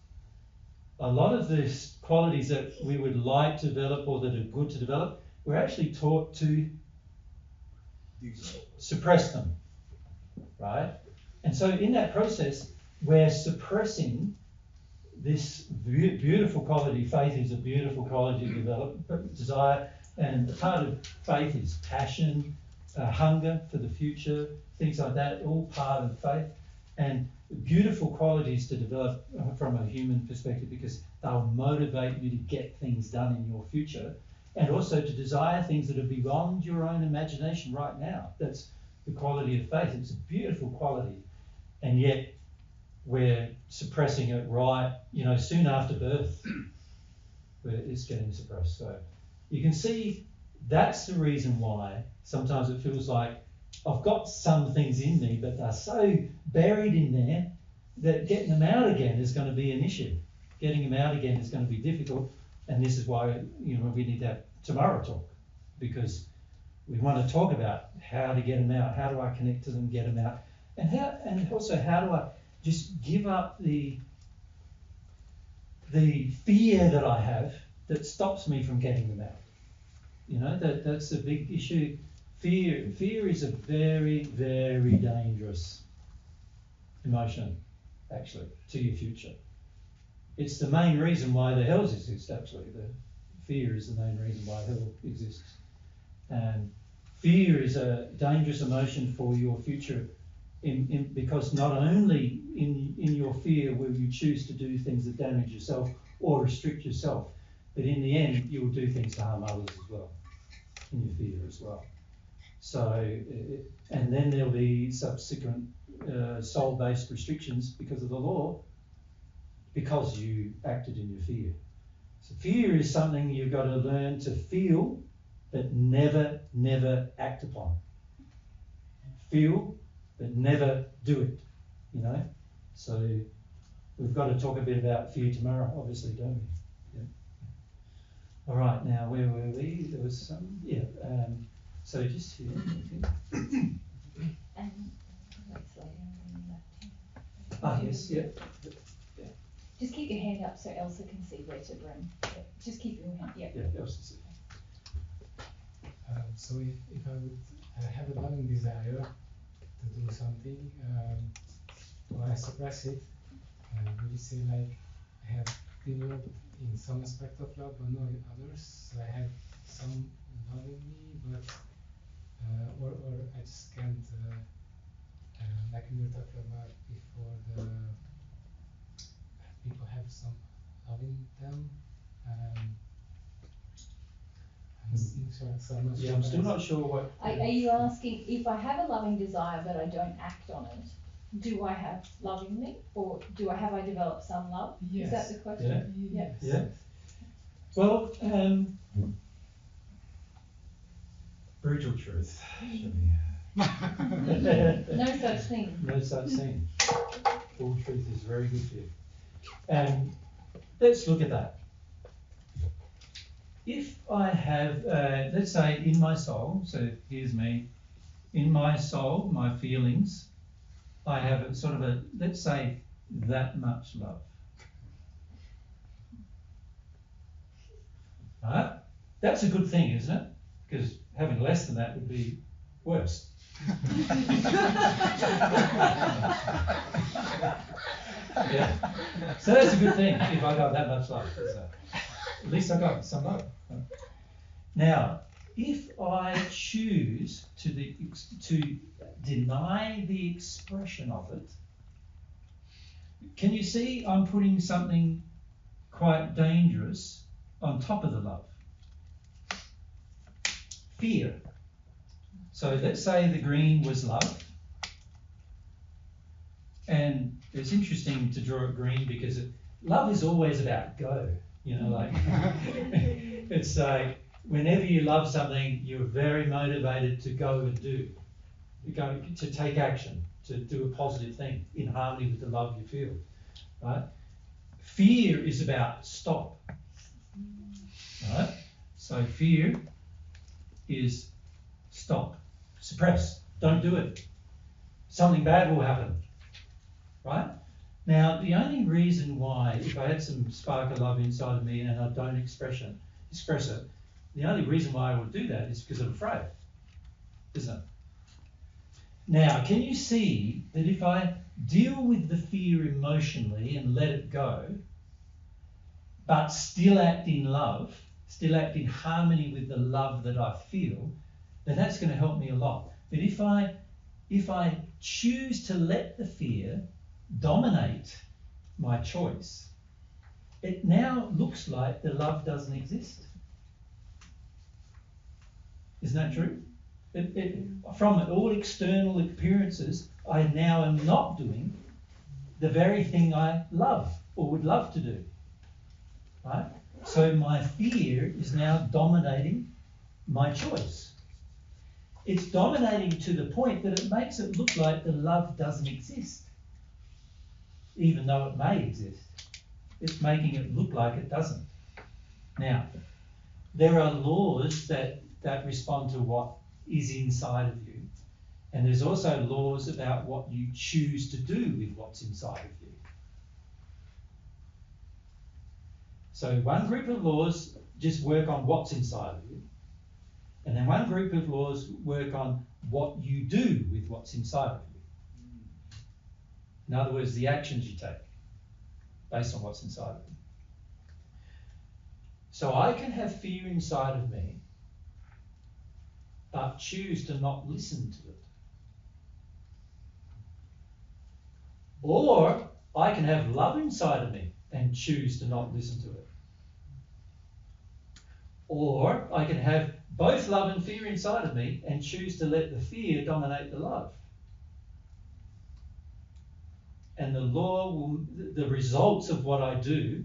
a lot of these qualities that we would like to develop or that are good to develop, we're actually taught to suppress them, right? And so in that process, we're suppressing this beautiful quality. Faith is a beautiful quality to develop, but desire, and part of faith is passion, hunger for the future, things like that, all part of faith. And beautiful qualities to develop from a human perspective, because they'll motivate you to get things done in your future, and also to desire things that are beyond your own imagination right now. That's the quality of faith. It's a beautiful quality, and yet we're suppressing it right, you know, soon after birth, where it's getting suppressed. So you can see that's the reason why sometimes it feels like I've got some things in me, but they're so buried in there that getting them out again is going to be an issue. Getting them out again is going to be difficult, and this is why, you know, we need to have tomorrow talk, because we want to talk about how to get them out. How do I connect to them, get them out, and also how do I just give up the fear that I have that stops me from getting them out. You know, that's a big issue. Fear is a very, very dangerous emotion, actually, to your future. It's the main reason why the hells exist, actually. The fear is the main reason why hell exists. And Fear is a dangerous emotion for your future, because not only in your fear will you choose to do things that damage yourself or restrict yourself, but in the end you will do things to harm others as well, in your fear as well. So, and then there'll be subsequent soul-based restrictions because of the law, because you acted in your fear. So fear is something you've got to learn to feel, but never, never act upon. Feel, but never do it, you know? So we've got to talk a bit about fear tomorrow, obviously, don't we? Yeah. All right, now where were we? There was some, yeah. So just here, I think. And that's later on the left hand. Ah, yes, yeah. Just keep your hand up so Elsa can see where to bring. Yeah. Just keep your hand, yeah. Yeah, Elsa, see. So if I would have a loving desire to do something, or I suppress it, would you say like I have developed in some aspect of love but not in others? So I have some love in me, but or I just can't, like we were talking about before, the people have some love in them. I'm still not sure what. Are you asking if I have a loving desire but I don't act on it, do I have love in me, or have I developed some love? Yes. Is that the question? Yes. Yeah. Well, brutal truth. No such thing. No such thing. Full truth is very good for you. Let's look at that. If I have, let's say in my soul, so here's me, in my soul, my feelings, I have a sort of a, let's say, that much love. Right? That's a good thing, isn't it? Because having less than that would be worse. Yeah. So that's a good thing if I got that much love. At least I got some love. Now, if I choose to deny the expression of it, can you see I'm putting something quite dangerous on top of the love? Fear. So let's say the green was love. And it's interesting to draw it green because love is always about go. You know, like it's like whenever you love something, you're very motivated to go and do, to take action, to do a positive thing in harmony with the love you feel, right? Fear is about stop, right? So fear is stop, suppress, don't do it. Something bad will happen, right? Now, the only reason why, if I had some spark of love inside of me and I don't express it, the only reason why I would do that is because I'm afraid, isn't it? Now, can you see that if I deal with the fear emotionally and let it go, but still act in love, still act in harmony with the love that I feel, then that's going to help me a lot. But if I choose to let the fear dominate my choice, it now looks like the love doesn't exist. Isn't that true? From all external appearances, I now am not doing the very thing I love or would love to do. Right? So my fear is now dominating my choice. It's dominating to the point that it makes it look like the love doesn't exist, even though it may exist. It's making it look like it doesn't. Now, there are laws that respond to what is inside of you, and there's also laws about what you choose to do with what's inside of you. So one group of laws just work on what's inside of you, and then one group of laws work on what you do with what's inside of you. In other words, the actions you take based on what's inside of you. So I can have fear inside of me, but choose to not listen to it. Or I can have love inside of me and choose to not listen to it. Or I can have both love and fear inside of me and choose to let the fear dominate the love. And the results of what I do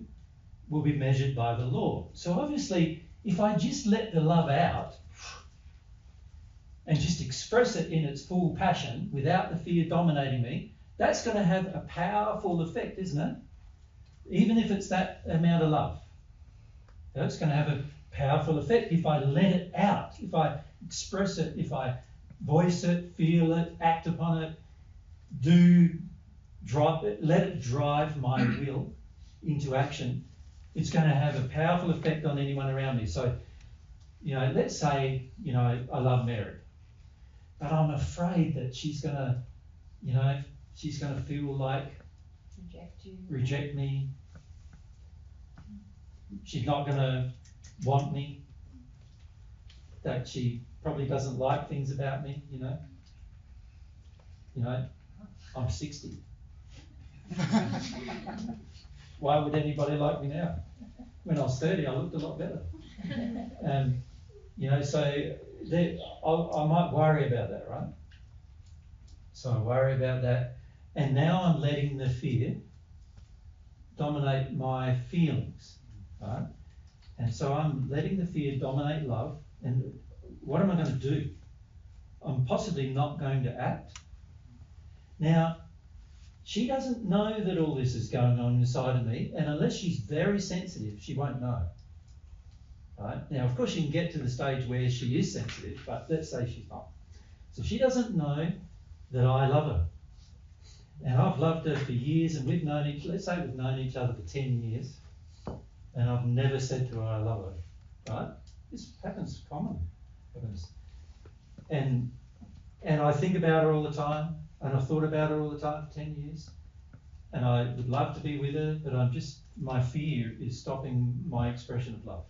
will be measured by the law. So obviously, if I just let the love out and just express it in its full passion without the fear dominating me, that's going to have a powerful effect, isn't it? Even if it's that amount of love. It's going to have a powerful effect if I let it out, if I express it, if I voice it, feel it, act upon it, let it drive my will into action. It's going to have a powerful effect on anyone around me. So, let's say, I love Mary, but I'm afraid that she's going to feel like reject me. She's not going to want me. That she probably doesn't like things about me, I'm 60. Why would anybody like me now? When I was 30, I looked a lot better. So I might worry about that, right? So I worry about that. And now I'm letting the fear dominate my feelings, right? And so I'm letting the fear dominate love. And what am I going to do? I'm possibly not going to act. Now, she doesn't know that all this is going on inside of me, and unless she's very sensitive, she won't know. Right? Now, of course, she can get to the stage where she is sensitive, but let's say she's not. So she doesn't know that I love her. And I've loved her for years, and let's say we've known each other for 10 years, and I've never said to her I love her. Right? This happens common. And I think about her all the time. And I've thought about her all the time for 10 years. And I would love to be with her, but my fear is stopping my expression of love.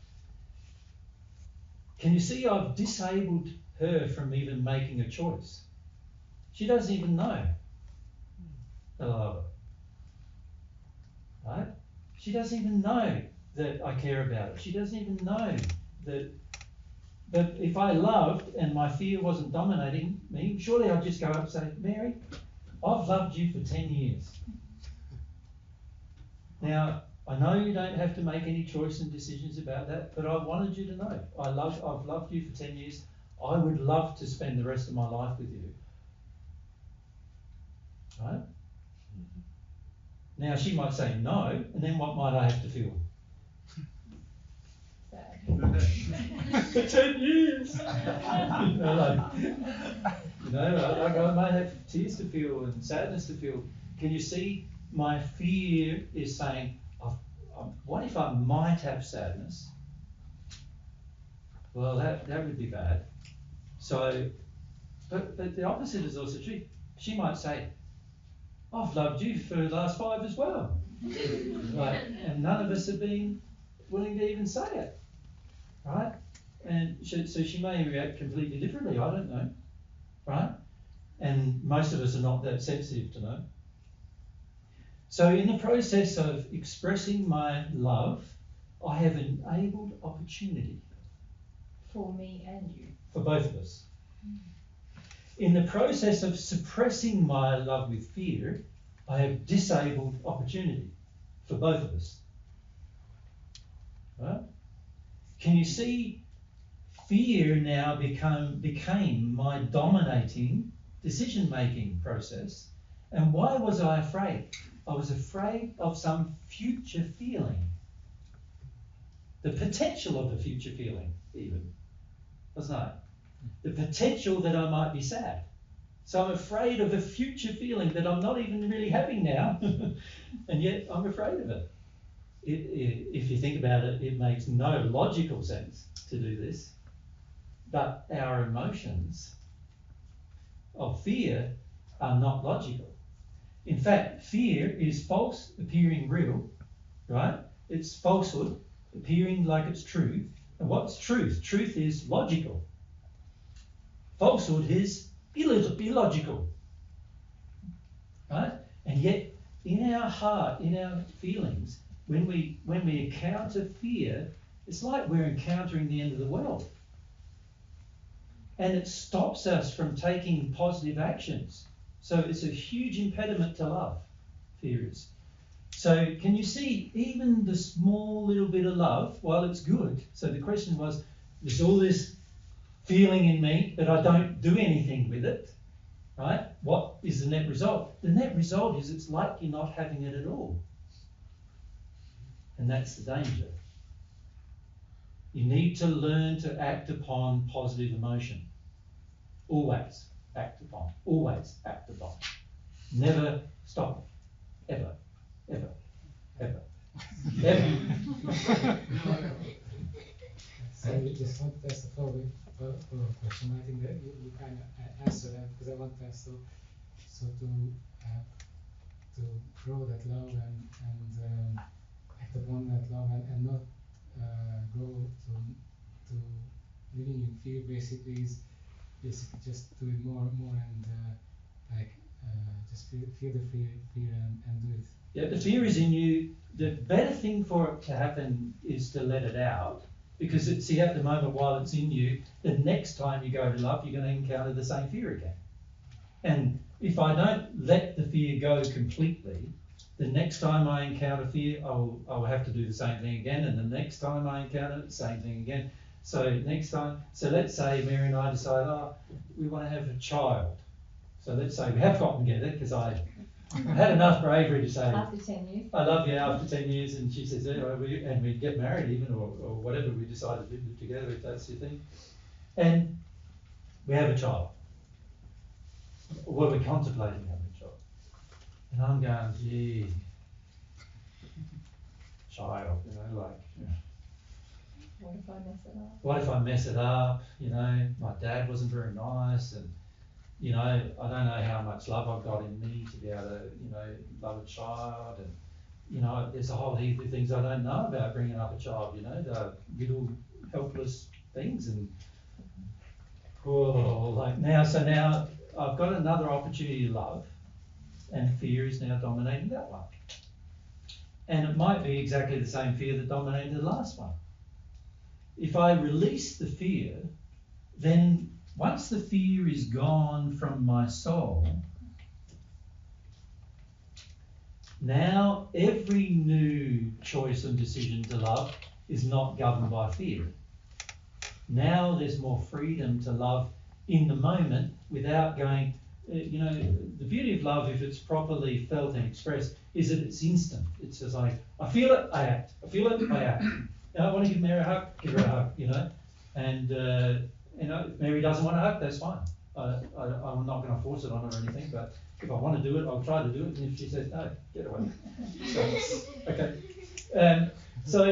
Can you see I've disabled her from even making a choice? She doesn't even know that I love her. Right? She doesn't even know that I care about her. She doesn't even know that. But if I loved and my fear wasn't dominating me, surely I'd just go up and say, Mary, I've loved you for 10 years. Now, I know you don't have to make any choice and decisions about that, but I wanted you to know. I've loved you for 10 years. I would love to spend the rest of my life with you. Right? Now, she might say no, and then what might I have to feel? For 10 years. I might have tears to feel and sadness to feel. Can you see my fear is saying, what if I might have sadness? Well, that would be bad. So, but the opposite is also true. She might say, I've loved you for the last 5 as well. Right? And none of us have been willing to even say it. Right? And so she may react completely differently, I don't know. Right? And most of us are not that sensitive to know. So in the process of expressing my love, I have enabled opportunity. For me and you. For both of us. In the process of suppressing my love with fear, I have disabled opportunity for both of us. Right? Can you see fear now became my dominating decision-making process? And why was I afraid? I was afraid of some future feeling. The potential of the future feeling, even. Wasn't I? The potential that I might be sad. So I'm afraid of a future feeling that I'm not even really having now, and yet I'm afraid of it. If you think about it, it makes no logical sense to do this, but our emotions of fear are not logical. In fact, fear is false appearing real, right? It's falsehood appearing like it's truth. And what's truth? Truth is logical. Falsehood is illogical, right? And yet, in our heart, in our feelings, when we encounter fear, it's like we're encountering the end of the world. And it stops us from taking positive actions. So it's a huge impediment to love, fear is. So can you see, even the small little bit of love, while it's good, so the question was, there's all this feeling in me, but I don't do anything with it, right? What is the net result? The net result is it's like you're not having it at all. And that's the danger. You need to learn to act upon positive emotion. Always act upon. Always act upon. Never stop. Ever. Ever. Ever. Ever. So I just want to ask a follow-up question. I think that you kind of answered that, because I want to ask so to grow that love and act upon that love and not go to living in fear. Basically is just do it more and just feel the fear and do it. Yeah, the fear is in you. The better thing for it to happen is to let it out, because see, at the moment while it's in you, the next time you go to love, you're going to encounter the same fear again. And if I don't let the fear go completely, the next time I encounter fear, I will have to do the same thing again, and the next time I encounter it, the same thing again. So let's say Mary and I decide, we want to have a child. So let's say we have gotten together, because I had enough bravery to say, After 10 years. I love you after 10 years, and she says, and we get married even, or whatever we decided to do together, if that's your thing. And we have a child. Well, we're contemplating having a child. And I'm going, gee, child, What if I mess it up? What if I mess it up? My dad wasn't very nice, and I don't know how much love I've got in me to be able to, love a child, and there's a whole heap of things I don't know about bringing up a child. The little helpless things, and now I've got another opportunity to love, and fear is now dominating that one. And it might be exactly the same fear that dominated the last one. If I release the fear, then once the fear is gone from my soul, now every new choice and decision to love is not governed by fear. Now there's more freedom to love in the moment without going, the beauty of love, if it's properly felt and expressed, is that it's instant. It's just like, I feel it, I act. I feel it, I act. I want to give Mary a hug, give her a hug, And, if Mary doesn't want a hug, that's fine. I'm not going to force it on her or anything, but if I want to do it, I'll try to do it. And if she says no, get away. So,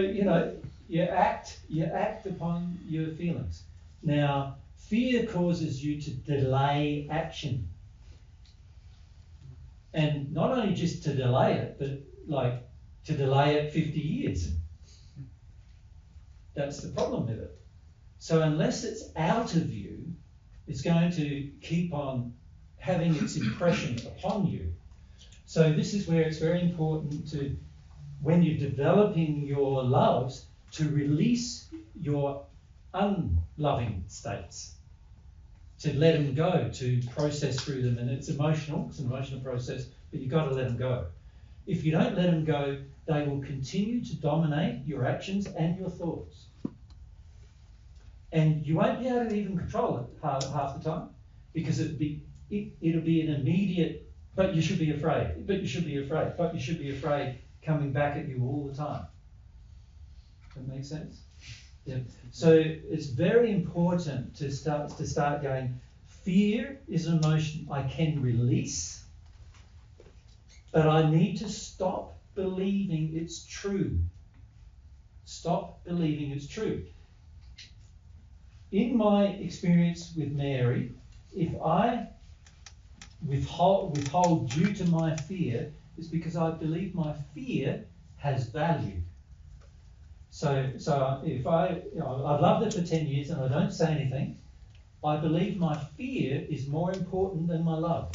you act upon your feelings. Now, fear causes you to delay action. And not only just to delay it, but to delay it 50 years. That's the problem with it. So unless it's out of you, it's going to keep on having its impression upon you. So this is where it's very important to, when you're developing your loves, to release your unloving states, to let them go, to process through them. And it's an emotional process, but you've got to let them go. If you don't let them go, they will continue to dominate your actions and your thoughts. And you won't be able to even control it half the time, because it'll be an immediate, but you should be afraid, but you should be afraid, but you should be afraid, coming back at you all the time. That makes sense? Yeah. So it's very important to start going, fear is an emotion I can release, but I need to stop believing it's true. Stop believing it's true. In my experience with Mary, if I withhold due to my fear, it's because I believe my fear has value. So if I've loved her for 10 years and I don't say anything, I believe my fear is more important than my love.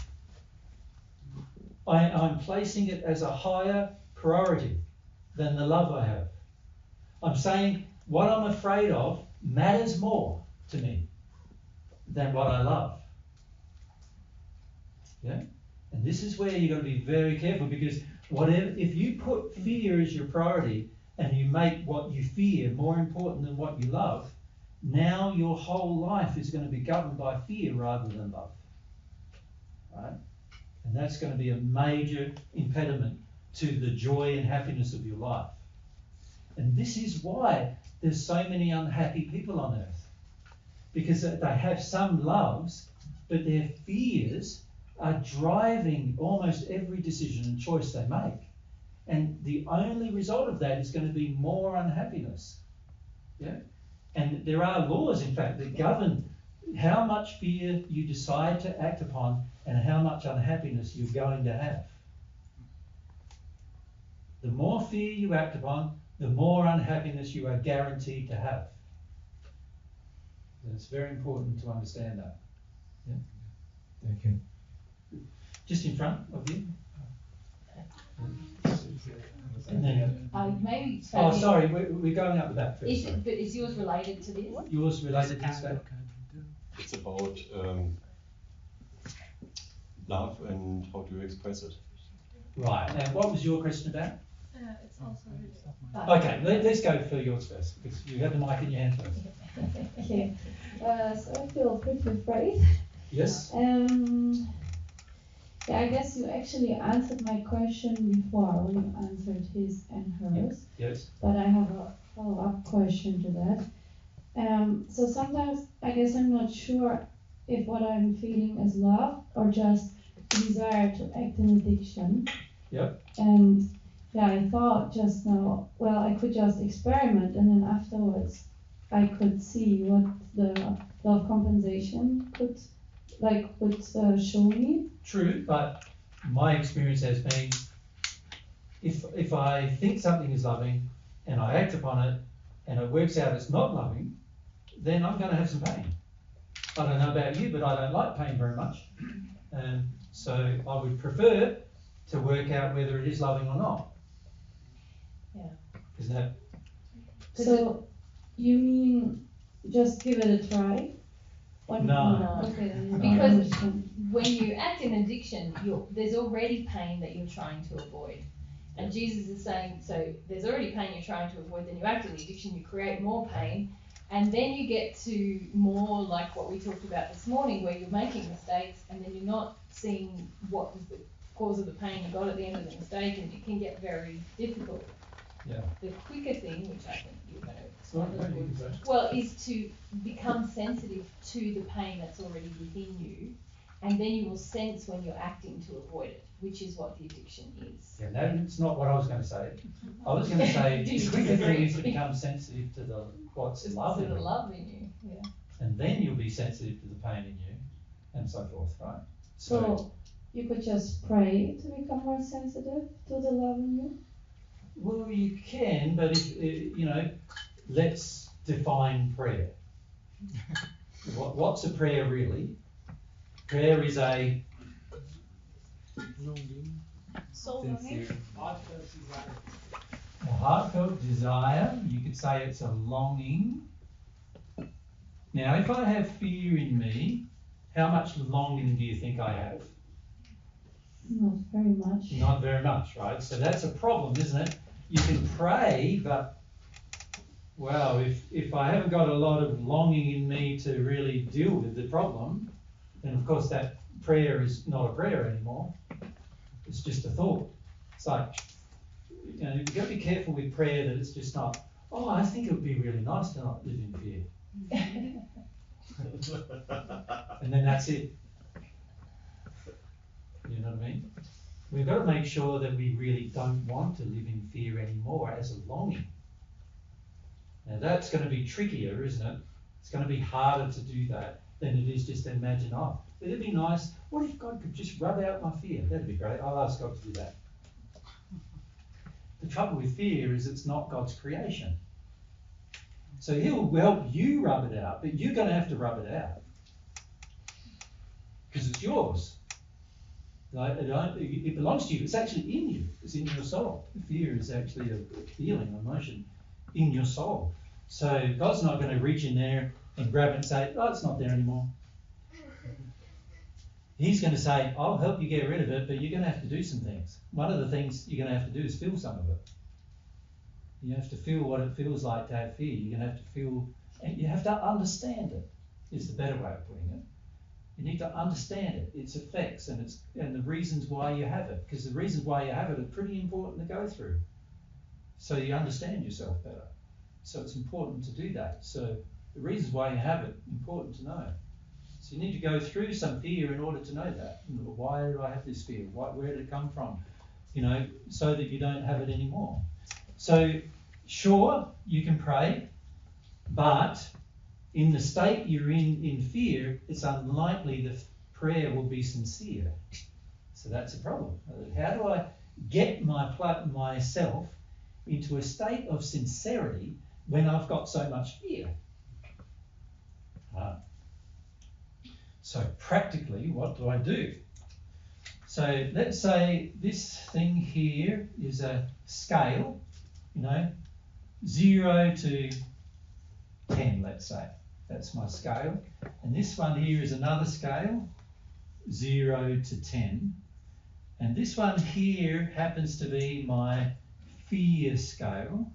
I'm placing it as a higher priority than the love I have. I'm saying what I'm afraid of matters more to me than what I love. Yeah? And this is where you've got to be very careful, because if you put fear as your priority and you make what you fear more important than what you love, now your whole life is going to be governed by fear rather than love. Right? And that's going to be a major impediment to the joy and happiness of your life. And this is why there's so many unhappy people on earth. Because they have some loves, but their fears are driving almost every decision and choice they make. And the only result of that is going to be more unhappiness. Yeah? And there are laws, in fact, that govern how much fear you decide to act upon and how much unhappiness you're going to have. The more fear you act upon, the more unhappiness you are guaranteed to have. And it's very important to understand that. Yeah? Thank you. Just in front of you. And then, Maybe. oh, sorry, we're going up the back first. But is yours related to this? Yours related to this back? It's about love and how do you express it. Right, and what was your question about? It's also Okay, let's go for yours first, because you have the mic in your hand first. Okay. So I feel pretty afraid. Yes? Yeah, I guess you actually answered my question before when you answered his and hers. Yes. But I have a follow-up question to that. So sometimes I guess I'm not sure if what I'm feeling is love or just desire to act in addiction. Yep. And yeah, I thought just now, well, I could just experiment and then afterwards I could see what the love compensation could show me. True, but my experience has been if I think something is loving and I act upon it and it works out it's not loving, then I'm going to have some pain. I don't know about you, but I don't like pain very much. And so I would prefer to work out whether it is loving or not. Yeah. Isn't that? So you mean just give it a try? Or No. Okay, then Because when you act in addiction, there's already pain that you're trying to avoid. And Jesus is saying, so there's already pain you're trying to avoid, then you act in addiction, you create more pain, and then you get to more like what we talked about this morning, where you're making mistakes, and then you're not seeing what was the cause of the pain you got at the end of the mistake, and it can get very difficult. Yeah. The quicker thing, which I think you're going to Well, maybe you can say. well, is to become sensitive to the pain that's already within you, and then you will sense when you're acting to avoid it, which is what the addiction is. Yeah, that's not what I was going to say. I was going to say Do you the quicker thing disagree? is to become sensitive to what's love To in the you, love in you, yeah. and then you'll be sensitive to the pain in you, and so forth, right? So you could just pray to become more sensitive to the love in you? Well, you can, but if let's define prayer. What's a prayer really? Prayer is a heartfelt desire. You could say it's a longing. Now, if I have fear in me, how much longing do you think I have? Not very much. Not very much, right? So that's a problem, isn't it? You can pray, but well, if I haven't got a lot of longing in me to really deal with the problem, then of course that prayer is not a prayer anymore. It's just a thought. It's like, you've got to be careful with prayer that it's just not, oh, I think it would be really nice to not live in fear. And then that's it. You know what I mean? We've got to make sure that we really don't want to live in fear anymore as a longing. Now that's going to be trickier, isn't it? It's going to be harder to do that than it is just to imagine, oh, it'd be nice. What if God could just rub out my fear? That'd be great. I'll ask God to do that. The trouble with fear is it's not God's creation. So he'll help you rub it out, but you're going to have to rub it out. yours. Like, it belongs to you. It's actually in you. It's in your soul. Fear is actually a feeling, an emotion in your soul. So God's not going to reach in there and grab it and say, oh, it's not there anymore. He's going to say, I'll help you get rid of it, but you're going to have to do some things. One of the things you're going to have to do is feel some of it. You have to feel what it feels like to have fear. You're going to have to feel, and you have to understand it, is the better way of putting it. You need to understand it, its effects, and the reasons why you have it. Because the reasons why you have it are pretty important to go through. So you understand yourself better. So it's important to do that. So the reasons why you have it, important to know. So you need to go through some fear in order to know that. Why do I have this fear? Where did it come from? So that you don't have it anymore. So sure, you can pray, but in the state you're in fear, it's unlikely the prayer will be sincere. So that's a problem. How do I get myself into a state of sincerity when I've got so much fear? So practically, what do I do? So let's say this thing here is a scale, 0 to 10, let's say. That's my scale. And this one here is another scale, 0 to 10. And this one here happens to be my fear scale,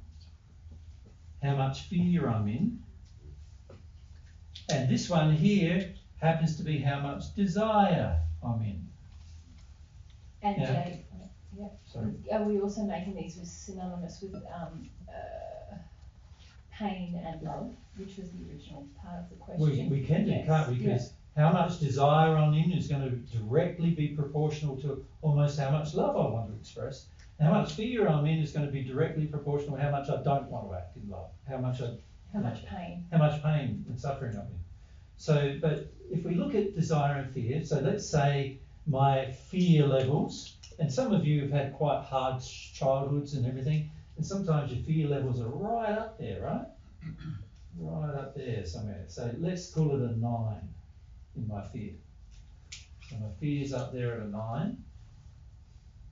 how much fear I'm in. And this one here happens to be how much desire I'm in. And Yeah. Jay, yeah. Sorry. Are we also making these synonymous with pain and love, which was the original part of the question? We can do, Yes. can't we? Because how much desire I'm in is going to directly be proportional to almost how much love I want to express. And how much fear I'm in is going to be directly proportional to how much I don't want to act in love. How much pain and suffering I'm in. So, but if we look at desire and fear, so let's say my fear levels, and some of you have had quite hard childhoods and everything, and sometimes your fear levels are right up there, right? Right up there somewhere. So let's call it a 9 in my fear. So my fear's up there at a 9.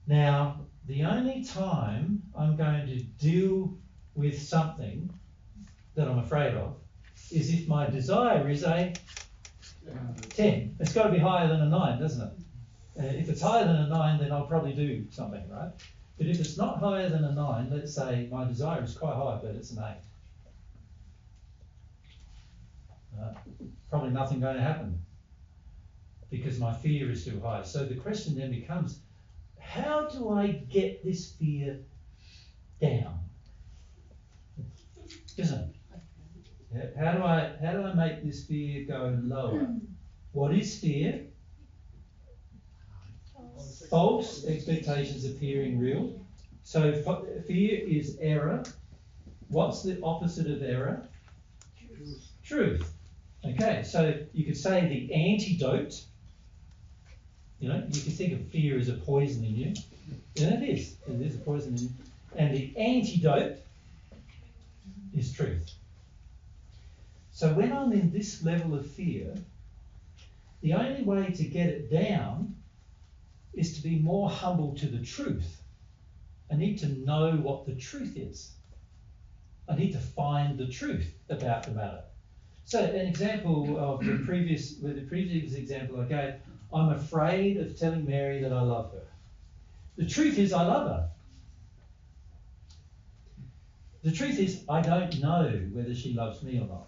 Now, the only time I'm going to deal with something that I'm afraid of is if my desire is a 10. It's got to be higher than a 9, doesn't it? If it's higher than a 9, then I'll probably do something, right? But if it's not higher than a 9, let's say my desire is quite high, but it's an 8. Probably nothing going to happen because my fear is too high. So the question then becomes, how do I get this fear down? Isn't it? How do I make this fear go lower? What is fear? False expectations appearing real. So fear is error. What's the opposite of error? Truth. Okay, so you could say the antidote, you could think of fear as a poison in you. And it is a poison in you. And the antidote is truth. So when I'm in this level of fear, the only way to get it down is to be more humble to the truth. I need to know what the truth is. I need to find the truth about the matter. So an example of the previous example I gave, I'm afraid of telling Mary that I love her. The truth is I love her. The truth is I don't know whether she loves me or not.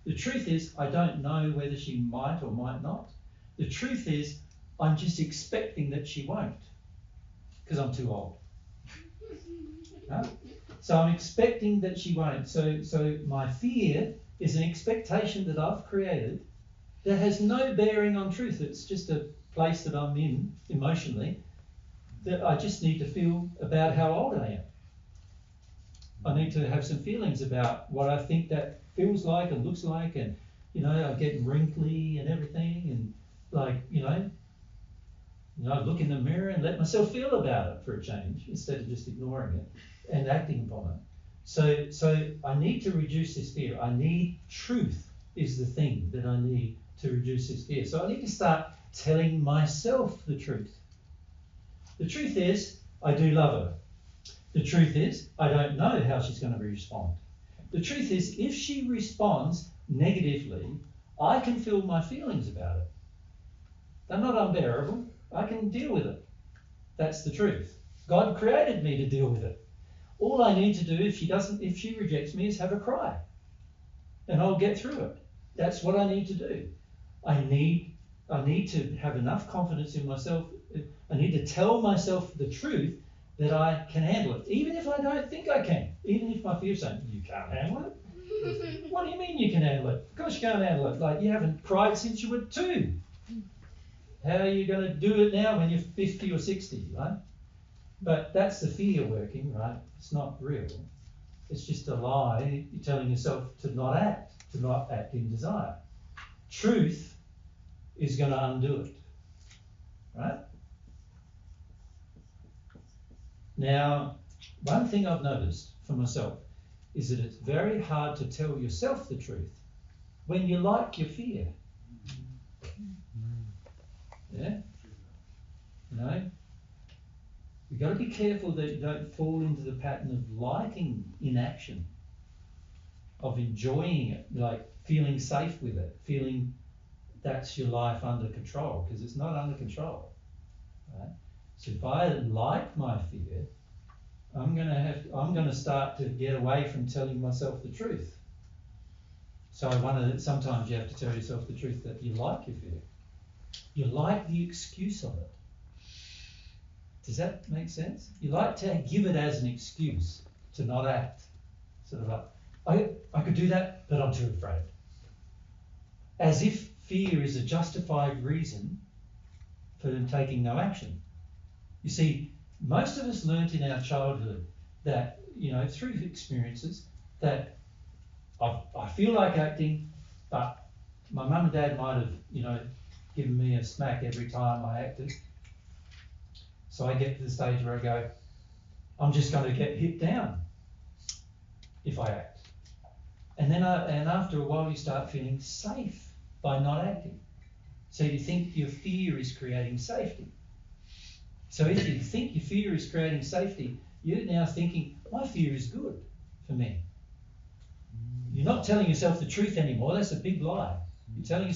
The truth is I don't know whether she might or might not. The truth is I'm just expecting that she won't because I'm too old. Huh? So I'm expecting that she won't. So my fear is an expectation that I've created that has no bearing on truth. It's just a place that I'm in emotionally that I just need to feel about how old I am. I need to have some feelings about what I think that feels like and looks like, and I'm getting wrinkly and everything, and I look in the mirror and let myself feel about it for a change instead of just ignoring it and acting upon it. So I need to reduce this fear. I need truth is the thing that I need to reduce this fear. So I need to start telling myself the truth. The truth is, I do love her. The truth is, I don't know how she's going to respond. The truth is, if she responds negatively, I can feel my feelings about it. They're not unbearable. I can deal with it. That's the truth. God created me to deal with it. All I need to do if she rejects me is have a cry. And I'll get through it. That's what I need to do. I need to have enough confidence in myself. I need to tell myself the truth that I can handle it, even if I don't think I can. Even if my fear's saying, you can't handle it? What do you mean you can handle it? Of course you can't handle it. Like, you haven't cried since you were 2. How are you going to do it now when you're 50 or 60, right? But that's the fear working, right? It's not real. It's just a lie. You're telling yourself to not act in desire. Truth is going to undo it, right? Now, one thing I've noticed for myself is that it's very hard to tell yourself the truth when you like your fear. Yeah? You know? You've got to be careful that you don't fall into the pattern of liking inaction, of enjoying it, like feeling safe with it, feeling that's your life under control, because it's not under control. Right? So if I like my fear, I'm going to start to get away from telling myself the truth. So sometimes you have to tell yourself the truth that you like your fear. You like the excuse of it. Does that make sense? You like to give it as an excuse to not act. Sort of like, I could do that, but I'm too afraid. As if fear is a justified reason for them taking no action. You see, most of us learnt in our childhood that, through experiences, that I feel like acting, but my mum and dad might have, given me a smack every time I acted. So I get to the stage where I go, I'm just going to get hit down if I act. And then after a while you start feeling safe by not acting. So you think your fear is creating safety. So if you think your fear is creating safety, you're now thinking, my fear is good for me. You're not telling yourself the truth anymore. That's a big lie. You're telling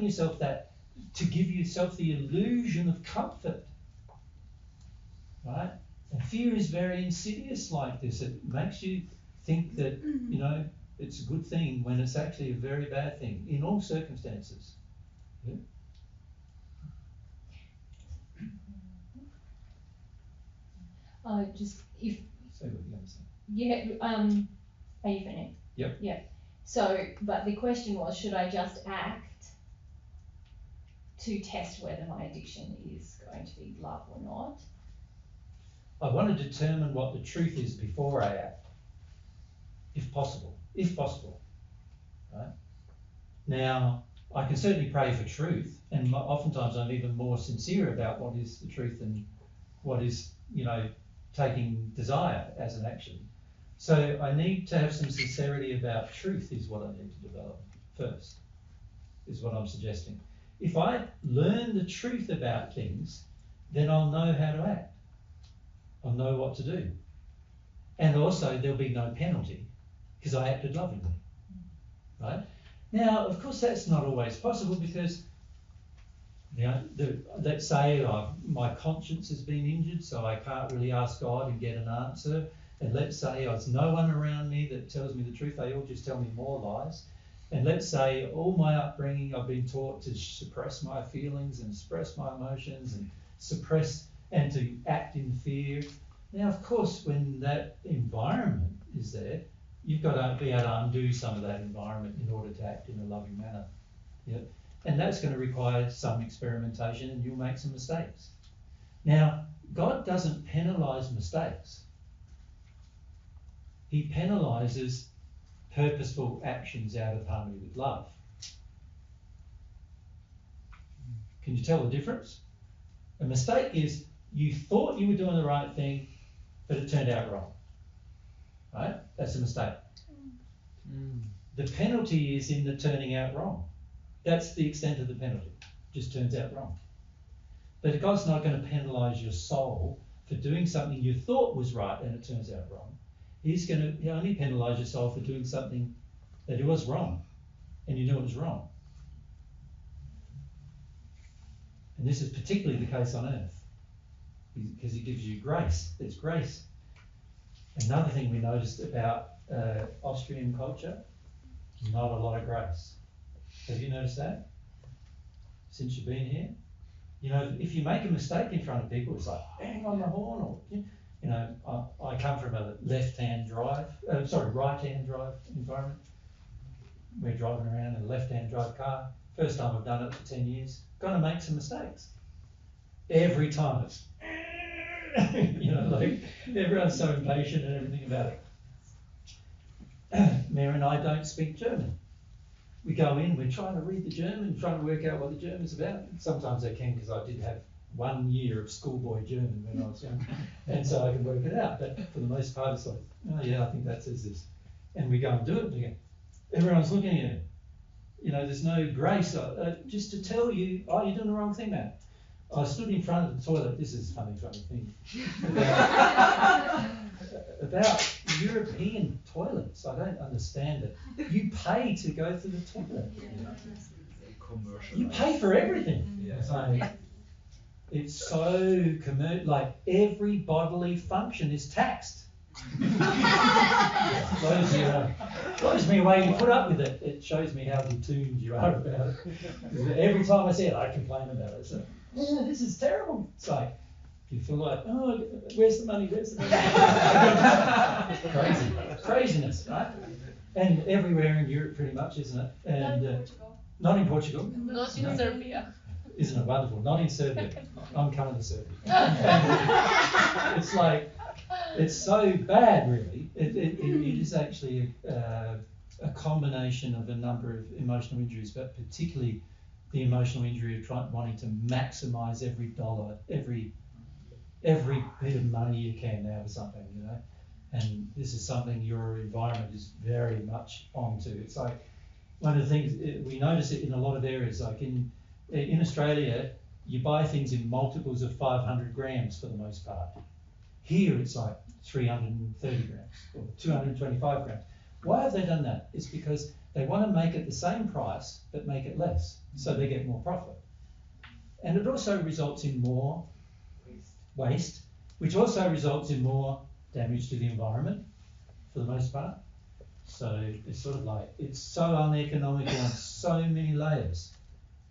yourself that to give yourself the illusion of comfort. Right? And fear is very insidious like this. It makes you think that, it's a good thing when it's actually a very bad thing in all circumstances. Yeah? Just if. Say what you're going to say. Yeah. Are you finished? Yep. Yeah. So, but the question was, should I just act to test whether my addiction is going to be love or not? I want to determine what the truth is before I act, if possible, right? Now, I can certainly pray for truth, and oftentimes I'm even more sincere about what is the truth and what is, taking desire as an action. So I need to have some sincerity about truth is what I need to develop first, is what I'm suggesting. If I learn the truth about things, then I'll know how to act. I'll know what to do. And also there'll be no penalty because I acted lovingly, right? Now, of course, that's not always possible because, let's say my conscience has been injured, so I can't really ask God and get an answer. And let's say there's no one around me that tells me the truth. They all just tell me more lies. And let's say all my upbringing, I've been taught to suppress my feelings and suppress my emotions and suppress and to act in fear. Now, of course, when that environment is there, you've got to be able to undo some of that environment in order to act in a loving manner. Yeah? And that's going to require some experimentation and you'll make some mistakes. Now, God doesn't penalise mistakes. He penalises purposeful actions out of harmony with love. Can you tell the difference? A mistake is you thought you were doing the right thing, but it turned out wrong. Right? That's a mistake. The penalty is in the turning out wrong. That's the extent of the penalty. just turns out wrong. But God's not going to penalise your soul for doing something you thought was right and it turns out wrong. He's only penalise your soul for doing something that it was wrong and you knew it was wrong. And this is particularly the case on earth because he gives you grace. There's grace. Another thing we noticed about Austrian culture, not a lot of grace. Have you noticed that since you've been here? You know, if you make a mistake in front of people, it's like bang on the horn, or you know, I come from a right-hand drive environment. We're driving around in a left-hand drive car. First time I've done it for 10 years. Gonna make some mistakes. Every time it's, you know, like everyone's so impatient and everything about it. Mary and I don't speak German. We go in, we're trying to read the German, trying to work out what the German's about. Sometimes I can because I did have 1 year of schoolboy German when I was young, and so I can work it out. But for the most part, it's like, oh yeah, I think that says this. And we go and do it, and we go, everyone's looking at it. You know, there's no grace. Just to tell you, oh, you're doing the wrong thing, man. I stood in front of the toilet. This is a funny thing. About European toilets. I don't understand it. You pay to go to the toilet. You pay for everything. Yeah. So it's so like every bodily function is taxed. Blows me away you put up with it. It shows me how detuned you are about it. Every time I see it, I complain about it. So, yeah, this is terrible. It's like, you feel like, oh, where's the money? Where's the money? Craziness, right? And everywhere in Europe, pretty much, isn't it? And not in Portugal. Not in Serbia. Isn't it wonderful? Not in Serbia. I'm coming to Serbia. It's like, it's so bad, really. It is actually a combination of a number of emotional injuries, but particularly the emotional injury of wanting to maximise every dollar, every bit of money you can now for something, you know. And this is something your environment is very much onto. It's like one of the things we notice it in a lot of areas, like in Australia, you buy things in multiples of 500 grams for the most part. Here it's like 330 grams or 225 grams. Why have they done that? It's because they want to make it the same price but make it less, so they get more profit. And it also results in more waste, which also results in more damage to the environment for the most part. So it's sort of like, it's so uneconomical on so many layers,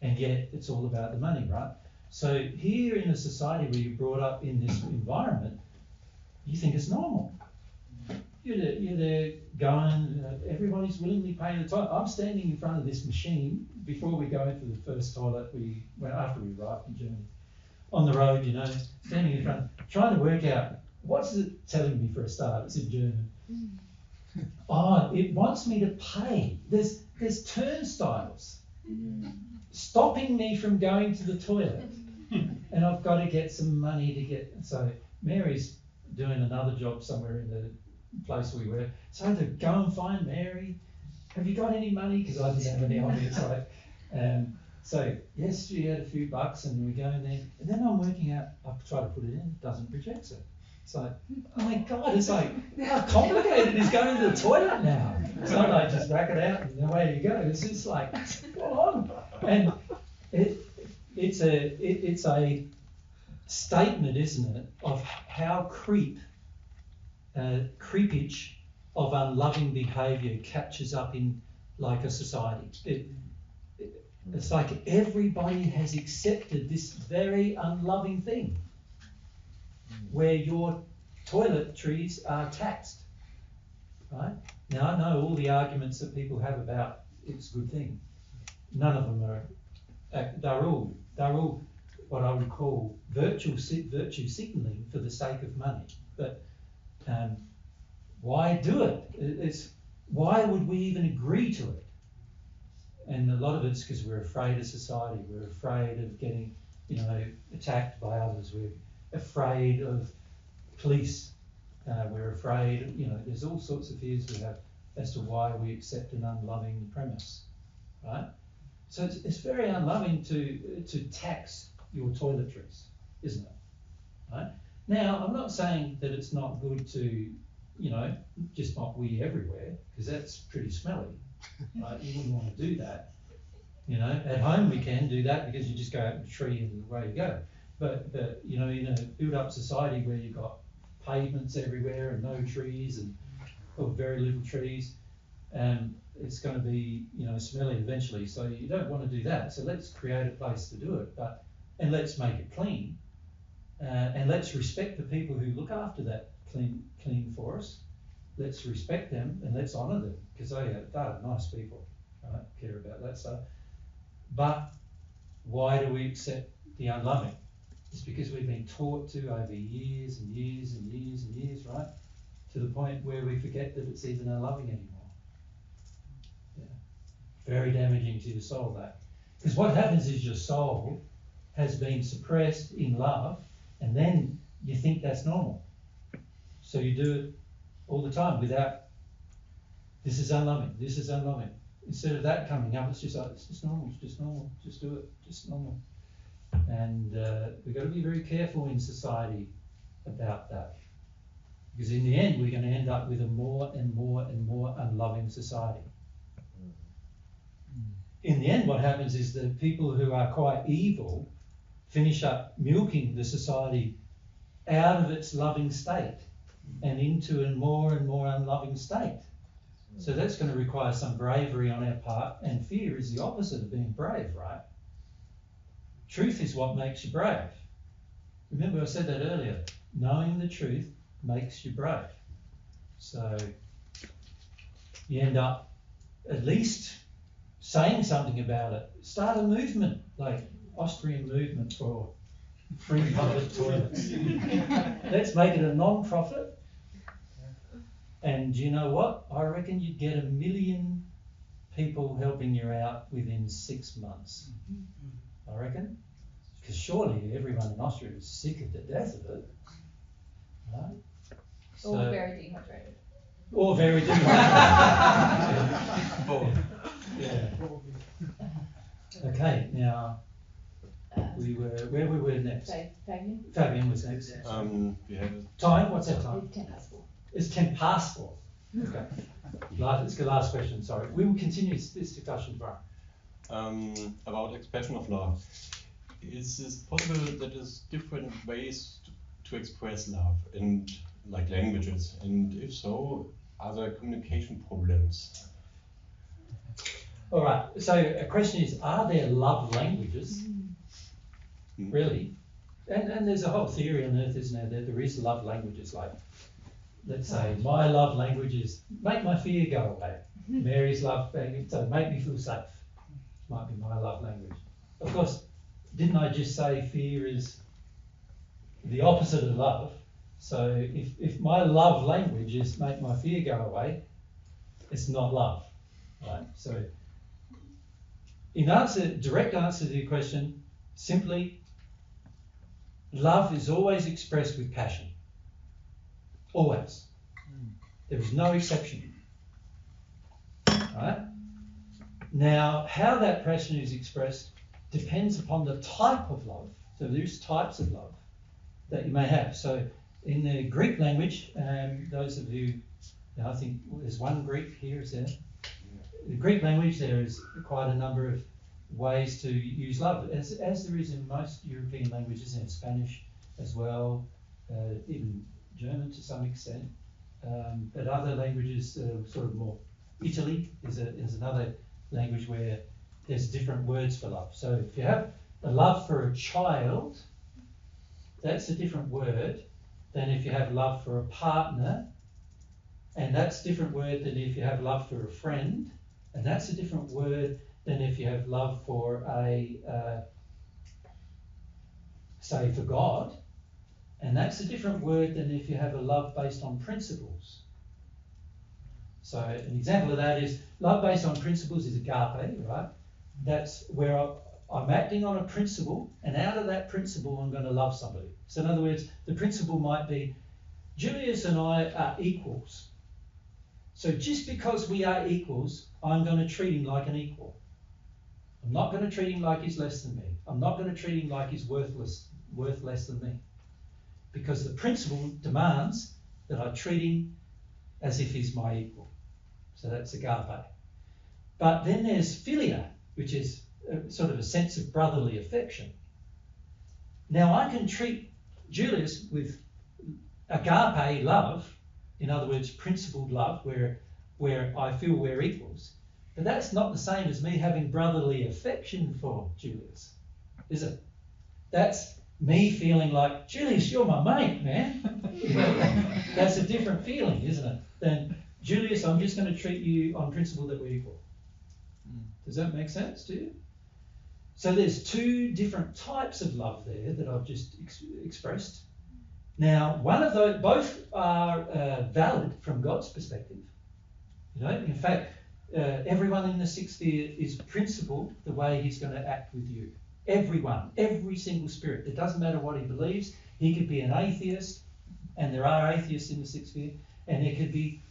and yet it's all about the money, right? So here in a society where you're brought up in this environment, you think it's normal. You're there going, everybody's willingly paying the toilet. I'm standing in front of this machine before we go into the first toilet after we arrived in Germany. On the road, you know, standing in front, trying to work out, what's it telling me for a start? It's in German. Oh, it wants me to pay. There's turnstiles stopping me from going to the toilet. And I've got to get some money to get, so Mary's doing another job somewhere in the place we were. So I had to go and find Mary. Have you got any money? Because I didn't have any on me. So, so yes, she had a few bucks, and we go in there. And then I'm working out. I try to put it in. It doesn't reject it. It's like, oh my God! It's like, how complicated is going to the toilet now? So I just whack it out, and away you go. It's just like, go on. And it's a statement, isn't it, of how creepage of unloving behaviour catches up in like a society. It's like everybody has accepted this very unloving thing where your toiletries are taxed, right? Now I know all the arguments that people have about it's a good thing. None of them are, they're all what I would call virtue signalling for the sake of money. But why do it? Why would we even agree to it? And a lot of it's because we're afraid of society. We're afraid of getting, attacked by others. We're afraid of police. We're afraid, there's all sorts of fears we have as to why we accept an unloving premise, right? So it's very unloving to tax your toiletries, isn't it? Right? Now, I'm not saying that it's not good to, just not wee everywhere, because that's pretty smelly, right? You wouldn't want to do that. At home we can do that because you just go out in a tree and away you go. But in a built-up society where you've got pavements everywhere and no trees or very little trees, it's going to be smelly eventually. So you don't want to do that. So let's create a place to do it, and let's make it clean, and let's respect the people who look after that clean for us. Let's respect them and let's honour them because they are nice people. Right? Care about that stuff. But why do we accept the unloving? It's because we've been taught to over years and years and years and years, right? To the point where we forget that it's even unloving anymore. Yeah. Very damaging to your soul, that. Because what happens is your soul has been suppressed in love, and then you think that's normal. So you do it all the time without, this is unloving, this is unloving. Instead of that coming up, it's just like, it's just normal, just do it, just normal. And we've got to be very careful in society about that. Because in the end, we're going to end up with a more and more and more unloving society. In the end, what happens is that people who are quite evil finish up milking the society out of its loving state and into a more and more unloving state. So that's going to require some bravery on our part, and fear is the opposite of being brave, right? Truth is what makes you brave. Remember I said that earlier, knowing the truth makes you brave. So you end up at least saying something about it. Start a movement, like Austrian movement for free public toilets. Let's make it a non-profit. And you know what? I reckon you'd get 1 million people helping you out within 6 months. I reckon. Because surely everyone in Austria is sick of the death of it. Right? Or very dehydrated. Or very dehydrated. Yeah. Okay, now where we were next? Fabian? Fabian was next. We have Time? What's that time? 10 past 4. It's 10 past 4. Okay. It's the last question, sorry. We will continue this discussion tomorrow. about expression of love. Is it possible that there's different ways to express love in like languages? And if so, are there communication problems? All right. So a question is, are there love languages? Really? And there's a whole theory on earth, isn't there, that there is love languages. Like, let's say my love language is make my fear go away. Mary's love language, so make me feel safe. Might be my love language. Of course, didn't I just say fear is the opposite of love? So if my love language is make my fear go away, it's not love, right? So direct answer to your question, simply, love is always expressed with passion. Always. There is no exception. Right? Now, how that passion is expressed depends upon the type of love. So there's types of love that you may have. So in the Greek language, those of you, I think there's one Greek here, is there? In the Greek language, there is quite a number of ways to use love, as there is in most European languages, and Spanish as well, even German to some extent. But other languages, sort of more. Italy is another language where there's different words for love. So if you have a love for a child, that's a different word than if you have love for a partner, and that's a different word than if you have love for a friend, and that's a different word than if you have love for say for God, and that's a different word than if you have a love based on principles. So an example of that is love based on principles is agape, right? That's where I'm acting on a principle, and out of that principle I'm going to love somebody. So in other words, the principle might be, Julius and I are equals. So just because we are equals, I'm going to treat him like an equal. I'm not going to treat him like he's less than me. I'm not going to treat him like he's worth less than me. Because the principle demands that I treat him as if he's my equal. So that's agape. But then there's philia, which is sort of a sense of brotherly affection. Now I can treat Julius with agape love, in other words, principled love, where I feel we're equals. But that's not the same as me having brotherly affection for Julius, is it? That's me feeling like, Julius, you're my mate, man. That's a different feeling, isn't it? Than, Julius, I'm just going to treat you on principle that we're equal. Does that make sense to you? So there's two different types of love there that I've just expressed. Now, one of those, both are valid from God's perspective. In fact, everyone in the sixth sphere is principled the way he's going to act with you. Everyone, every single spirit. It doesn't matter what he believes. He could be an atheist, and there are atheists in the sixth sphere, and there could be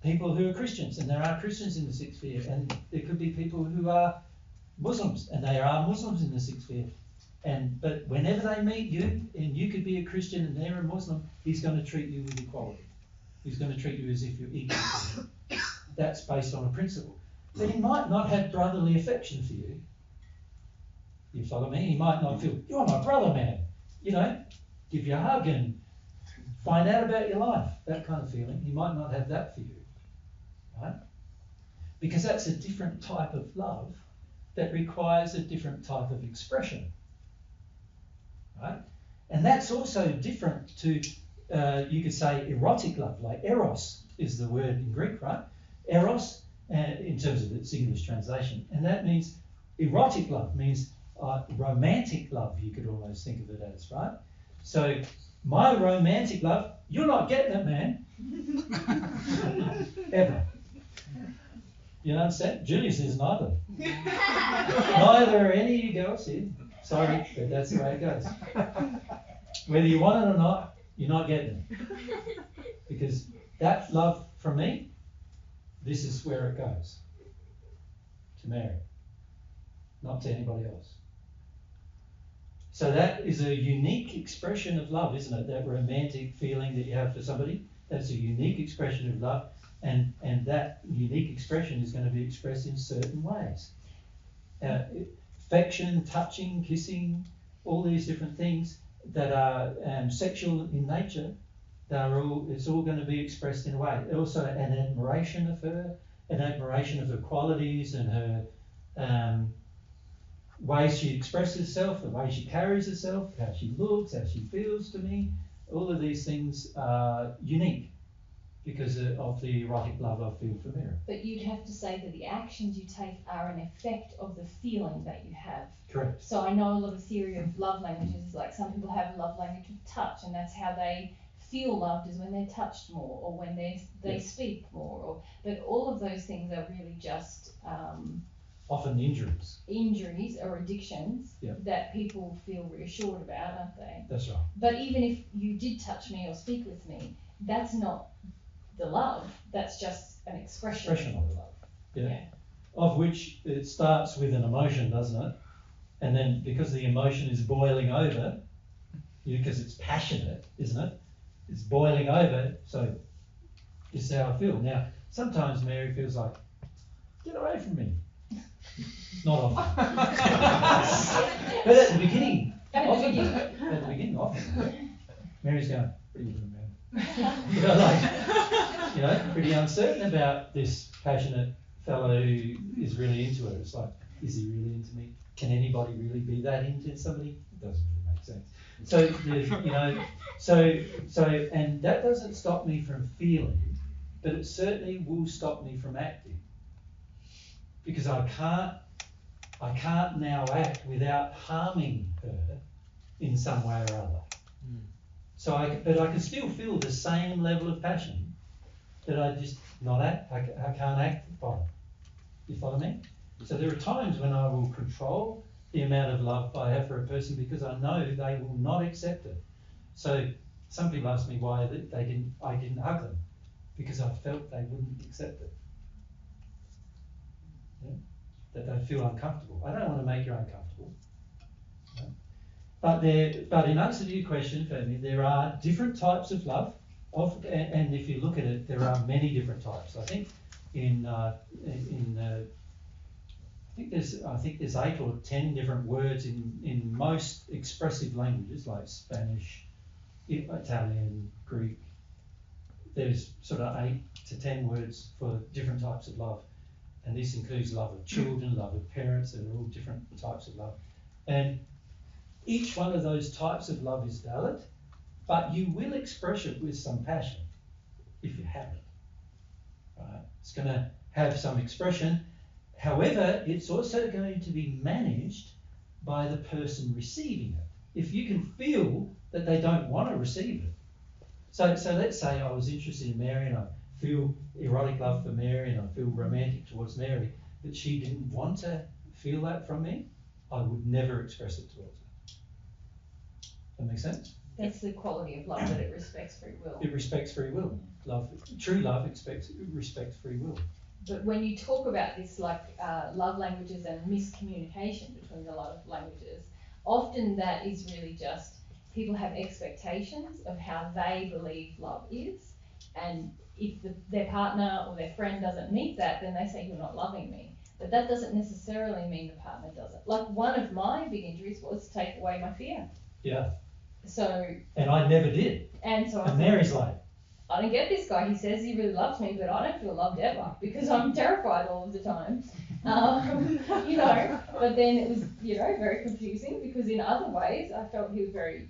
people who are Christians, and there are Christians in the sixth sphere, and there could be people who are Muslims, and there are Muslims in the sixth sphere. But whenever they meet you, and you could be a Christian and they're a Muslim, he's going to treat you with equality. He's going to treat you as if you're equal to him. That's based on a principle. But he might not have brotherly affection for you. You follow me? He might not feel, you're my brother, man. Give you a hug and find out about your life. That kind of feeling. He might not have that for you. Right? Because that's a different type of love that requires a different type of expression. Right? And that's also different to, you could say, erotic love, like eros is the word in Greek, right? Eros, in terms of its English translation. And that means, erotic love means romantic love, you could almost think of it as, right? So, my romantic love, you're not getting it, man. Ever. You understand? Julius isn't either. Neither are any of you girls here. Sorry, but that's the way it goes. Whether you want it or not, you're not getting it. Because that love from me, this is where it goes. To Mary. Not to anybody else. So that is a unique expression of love, isn't it? That romantic feeling that you have for somebody. That's a unique expression of love. And that unique expression is going to be expressed in certain ways. Affection, touching, kissing, all these different things that are sexual in nature, it's all going to be expressed in a way. Also an admiration of her, an admiration of her qualities and her ways she expresses herself, the way she carries herself, how she looks, how she feels to me. All of these things are unique because of the erotic love I feel for Mary. But you'd have to say that the actions you take are an effect of the feeling that you have. Correct. So I know a lot of theory of love languages is like some people have a love language of touch, and that's how they feel loved, is when they're touched more or when they speak more. But all of those things are really just often injuries or addictions that people feel reassured about, aren't they? That's right. But even if you did touch me or speak with me, that's not the love, that's just an expression of the love. Yeah. Of which it starts with an emotion, doesn't it? And then because the emotion is boiling over, because it's passionate, isn't it? It's boiling over, so this is how I feel. Now, sometimes Mary feels like, get away from me. Not often. But at the beginning, often. Mary's going, what are you doing, man? Pretty uncertain about this passionate fellow who is really into her. It's like, is he really into me? Can anybody really be that into somebody? It doesn't really make sense. So and that doesn't stop me from feeling, but it certainly will stop me from acting. Because I can't now act without harming her in some way or other. But I can still feel the same level of passion that I just not act. I can't act upon. You follow me? So there are times when I will control the amount of love I have for a person because I know they will not accept it. So some people ask me why I didn't hug them, because I felt they wouldn't accept it. Yeah? that they feel uncomfortable. I don't want to make you uncomfortable. Right? But in answer to your question, Fermi, there are different types of love, and if you look at it, there are many different types. I think I think there's 8 or 10 different words in most expressive languages like Spanish, Italian, Greek. There's sort of 8 to 10 words for different types of love. And this includes love of children, love of parents, and all different types of love. And each one of those types of love is valid, but you will express it with some passion if you have it. Right? It's going to have some expression. However, it's also going to be managed by the person receiving it. If you can feel that they don't want to receive it. So let's say I was interested in Mary and I feel erotic love for Mary and I feel romantic towards Mary, but she didn't want to feel that from me, I would never express it towards her. That make sense? That's the quality of love, that it respects free will. It respects free will. True love respects free will. But when you talk about this, like love languages and miscommunication between the love languages, often that is really just people have expectations of how they believe love is, and if their partner or their friend doesn't meet that, then they say, you're not loving me. But that doesn't necessarily mean the partner doesn't. Like one of my big injuries was to take away my fear. Yeah. So. And I never did. And so. And Mary's like, I don't get this guy. He says he really loves me, but I don't feel loved ever because I'm terrified all of the time. You know, but then it was, you know, very confusing because in other ways I felt he was very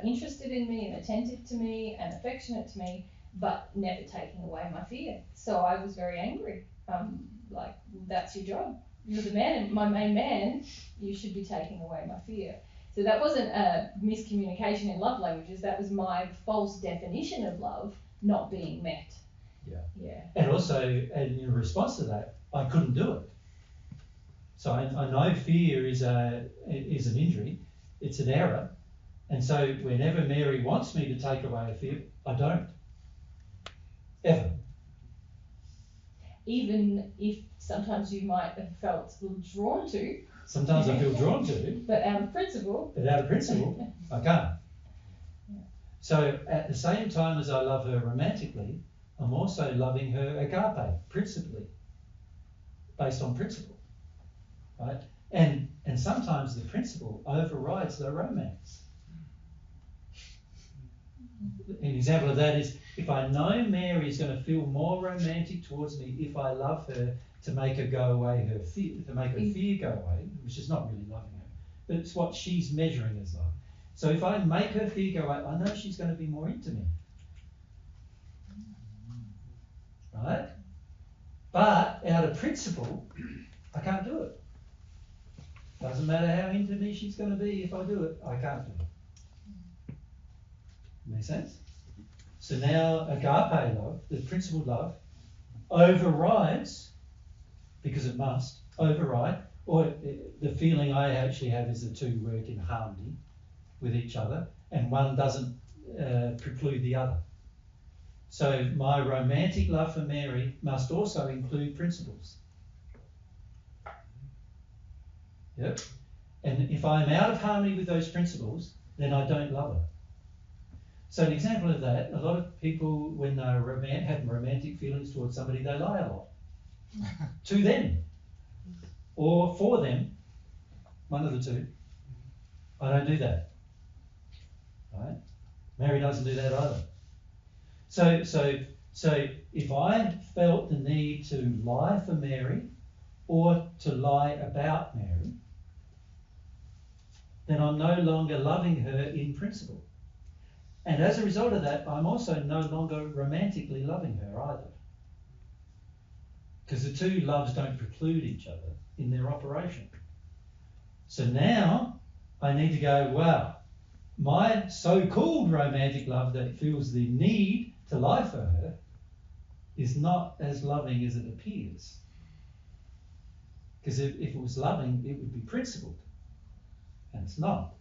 interested in me and attentive to me and affectionate to me, but never taking away my fear. So I was very angry. Like, that's your job. You're the man, my main man. You should be taking away my fear. So that wasn't a miscommunication in love languages. That was my false definition of love not being met. Yeah. Yeah. And also, and in response to that, I couldn't do it. So I know fear is an injury. It's an error. And so whenever Mary wants me to take away a fear, I don't. Ever. Even if sometimes you might have felt drawn to. Sometimes I feel drawn to. But out of principle. I can't. Yeah. So at the same time as I love her romantically, I'm also loving her agape, principally, based on principle, right? And sometimes the principle overrides the romance. An example of that is if I know Mary is going to feel more romantic towards me if I love her to make her go away her fear, to make her fear go away, which is not really loving her, but it's what she's measuring as love. So if I make her fear go away, I know she's going to be more into me. Right? But out of principle, I can't do it. Doesn't matter how into me she's going to be, if I do it, I can't do it. Make sense? So now agape love, the principled love, overrides, because it must override, or the feeling I actually have is the two work in harmony with each other, and one doesn't preclude the other. So my romantic love for Mary must also include principles. Yep. And if I'm out of harmony with those principles, then I don't love her. So an example of that, a lot of people, when they're having romantic feelings towards somebody, they lie a lot. To them. Or for them. One of the two. I don't do that. Right? Mary doesn't do that either. So if I felt the need to lie for Mary or to lie about Mary, then I'm no longer loving her in principle. And as a result of that, I'm also no longer romantically loving her either. Because the two loves don't preclude each other in their operation. So now I need to go, wow, my so-called romantic love that feels the need to lie for her is not as loving as it appears. Because if it was loving, it would be principled. And it's not.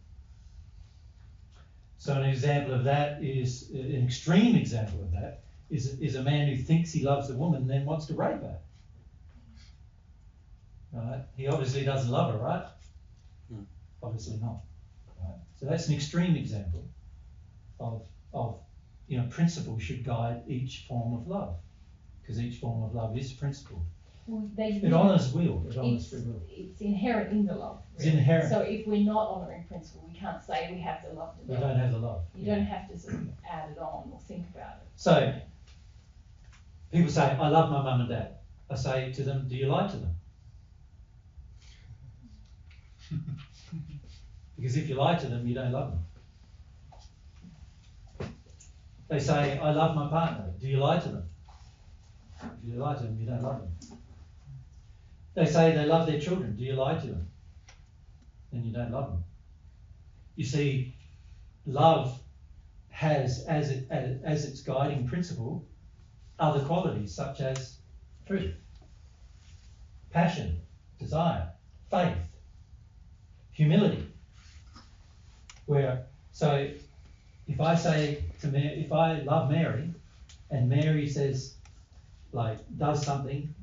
So an example of that is, an extreme example of that, is a man who thinks he loves a woman and then wants to rape her. right? He obviously doesn't love her, right? Hmm. Obviously not. Right? So that's an extreme example of principle should guide each form of love, because each form of love is principle. Well, It honours will. It honours free will. It's inherent in the love. It's inherent. So if we're not honouring principle, we can't say we have the love to We love. don't have the love. You don't have to sort of add it on or think about it. So people say, I love my mum and dad. I say to them, do you lie to them? Because if you lie to them, you don't love them. They say, I love my partner. Do you lie to them? If you lie to them, you don't love them. They say they love their children. Do you lie to them? Then you don't love them. You see, love has as its guiding principle other qualities such as truth, passion, desire, faith, humility. So if I say to Mary, if I love Mary, and Mary says, does something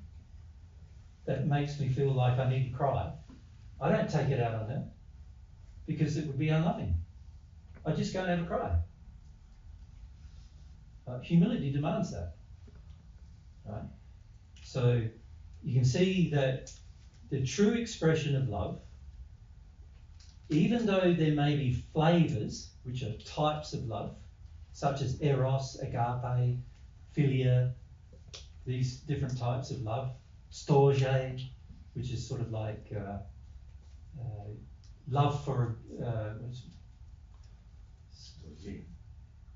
that makes me feel like I need to cry, I don't take it out on her, because it would be unloving. I just go and have a cry. Humility demands that, right? So you can see that the true expression of love, even though there may be flavours, which are types of love, such as eros, agape, philia, these different types of love, storge, which is sort of like love for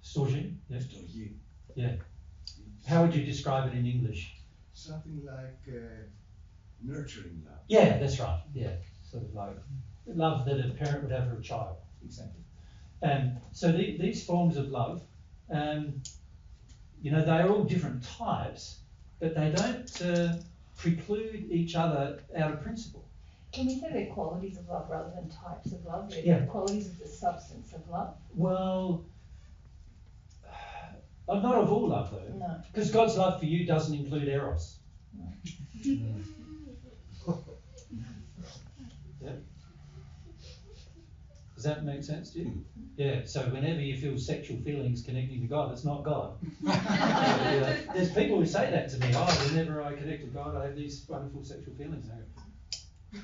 storge, yeah. Yeah. How would you describe it in English? Something like nurturing love. Yeah, that's right. Yeah, sort of like love that a parent would have for a child, exactly. So these forms of love, they are all different types, but they don't preclude each other out of principle. Can we say they're qualities of love rather than types of love? They're Yeah. qualities of the substance of love? Well, not of all love though. No. Because God's love for you doesn't include eros. No. Yeah. Does that make sense to you? Yeah, so whenever you feel sexual feelings connecting to God, it's not God. There's people who say that to me, whenever I connect to God, I have these wonderful sexual feelings. And I go,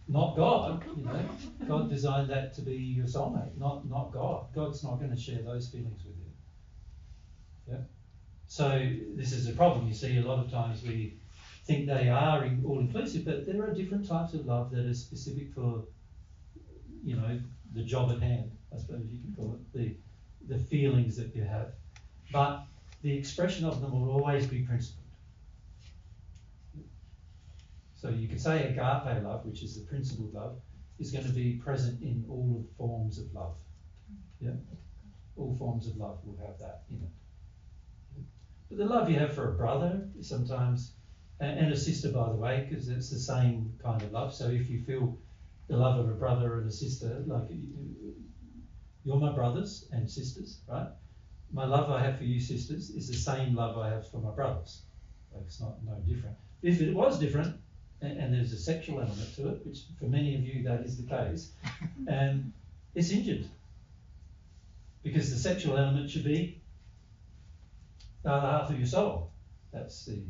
not God, God designed that to be your soulmate, not God. God's not going to share those feelings with you. Yeah. So this is a problem. You see, a lot of times we think they are all inclusive, but there are different types of love that are specific for, the job at hand, I suppose you can call it, the feelings that you have. But the expression of them will always be principled. So you could say agape love, which is the principled love, is going to be present in all forms of love. Yeah? All forms of love will have that in it. But the love you have for a brother sometimes, and a sister, by the way, because it's the same kind of love. So if you feel the love of a brother and a sister, like you're my brothers and sisters, right? My love I have for you sisters is the same love I have for my brothers. Like it's no different. If it was different, and there's a sexual element to it, which for many of you that is the case, and it's injured. Because the sexual element should be the other half of your soul. That's the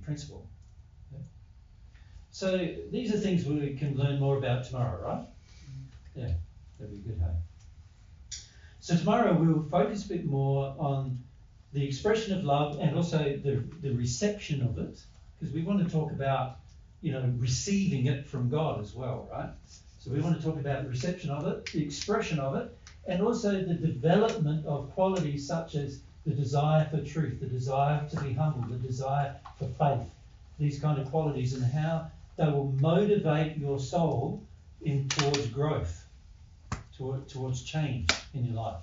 principle. Yeah. So these are things we can learn more about tomorrow, right? Yeah, that'd be good, hey? So tomorrow we'll focus a bit more on the expression of love and also the reception of it, because we want to talk about, receiving it from God as well, right? So we want to talk about the reception of it, the expression of it, and also the development of qualities such as the desire for truth, the desire to be humble, the desire for faith, these kind of qualities, and how they will motivate your soul towards growth, towards change in your life.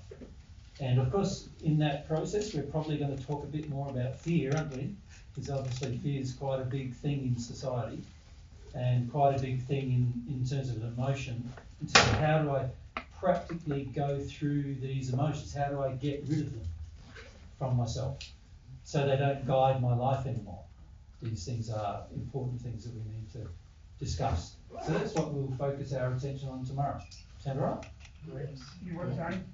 And of course, in that process, we're probably going to talk a bit more about fear, aren't we? Because obviously fear is quite a big thing in society and quite a big thing in terms of an emotion. In terms of how do I practically go through these emotions? How do I get rid of them from myself so they don't guide my life anymore? these things are important things that we need to discuss. So that's what we'll focus our attention on tomorrow. Sound all right? You want time?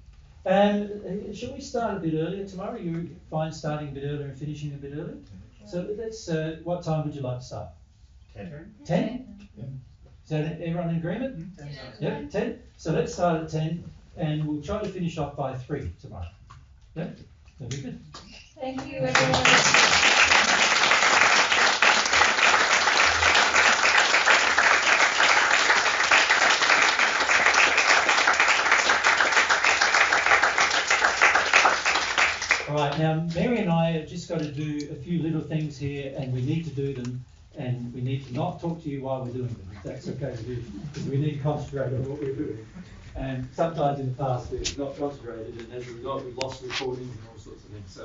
Shall we start a bit earlier tomorrow? You find starting a bit earlier and finishing a bit earlier? So let's, what time would you like to start? 10. 10? Is that everyone in agreement? Yep, 10. So let's start at 10 and we'll try to finish off by 3 tomorrow. Yep, that'll be good. Thank you, everyone. All right, now Mary and I have just got to do a few little things here and we need to do them and we need to not talk to you while we're doing them, if that's okay with you, because we need to concentrate on what we're doing. And sometimes in the past we've not concentrated and as a result we've lost recordings and all sorts of things. So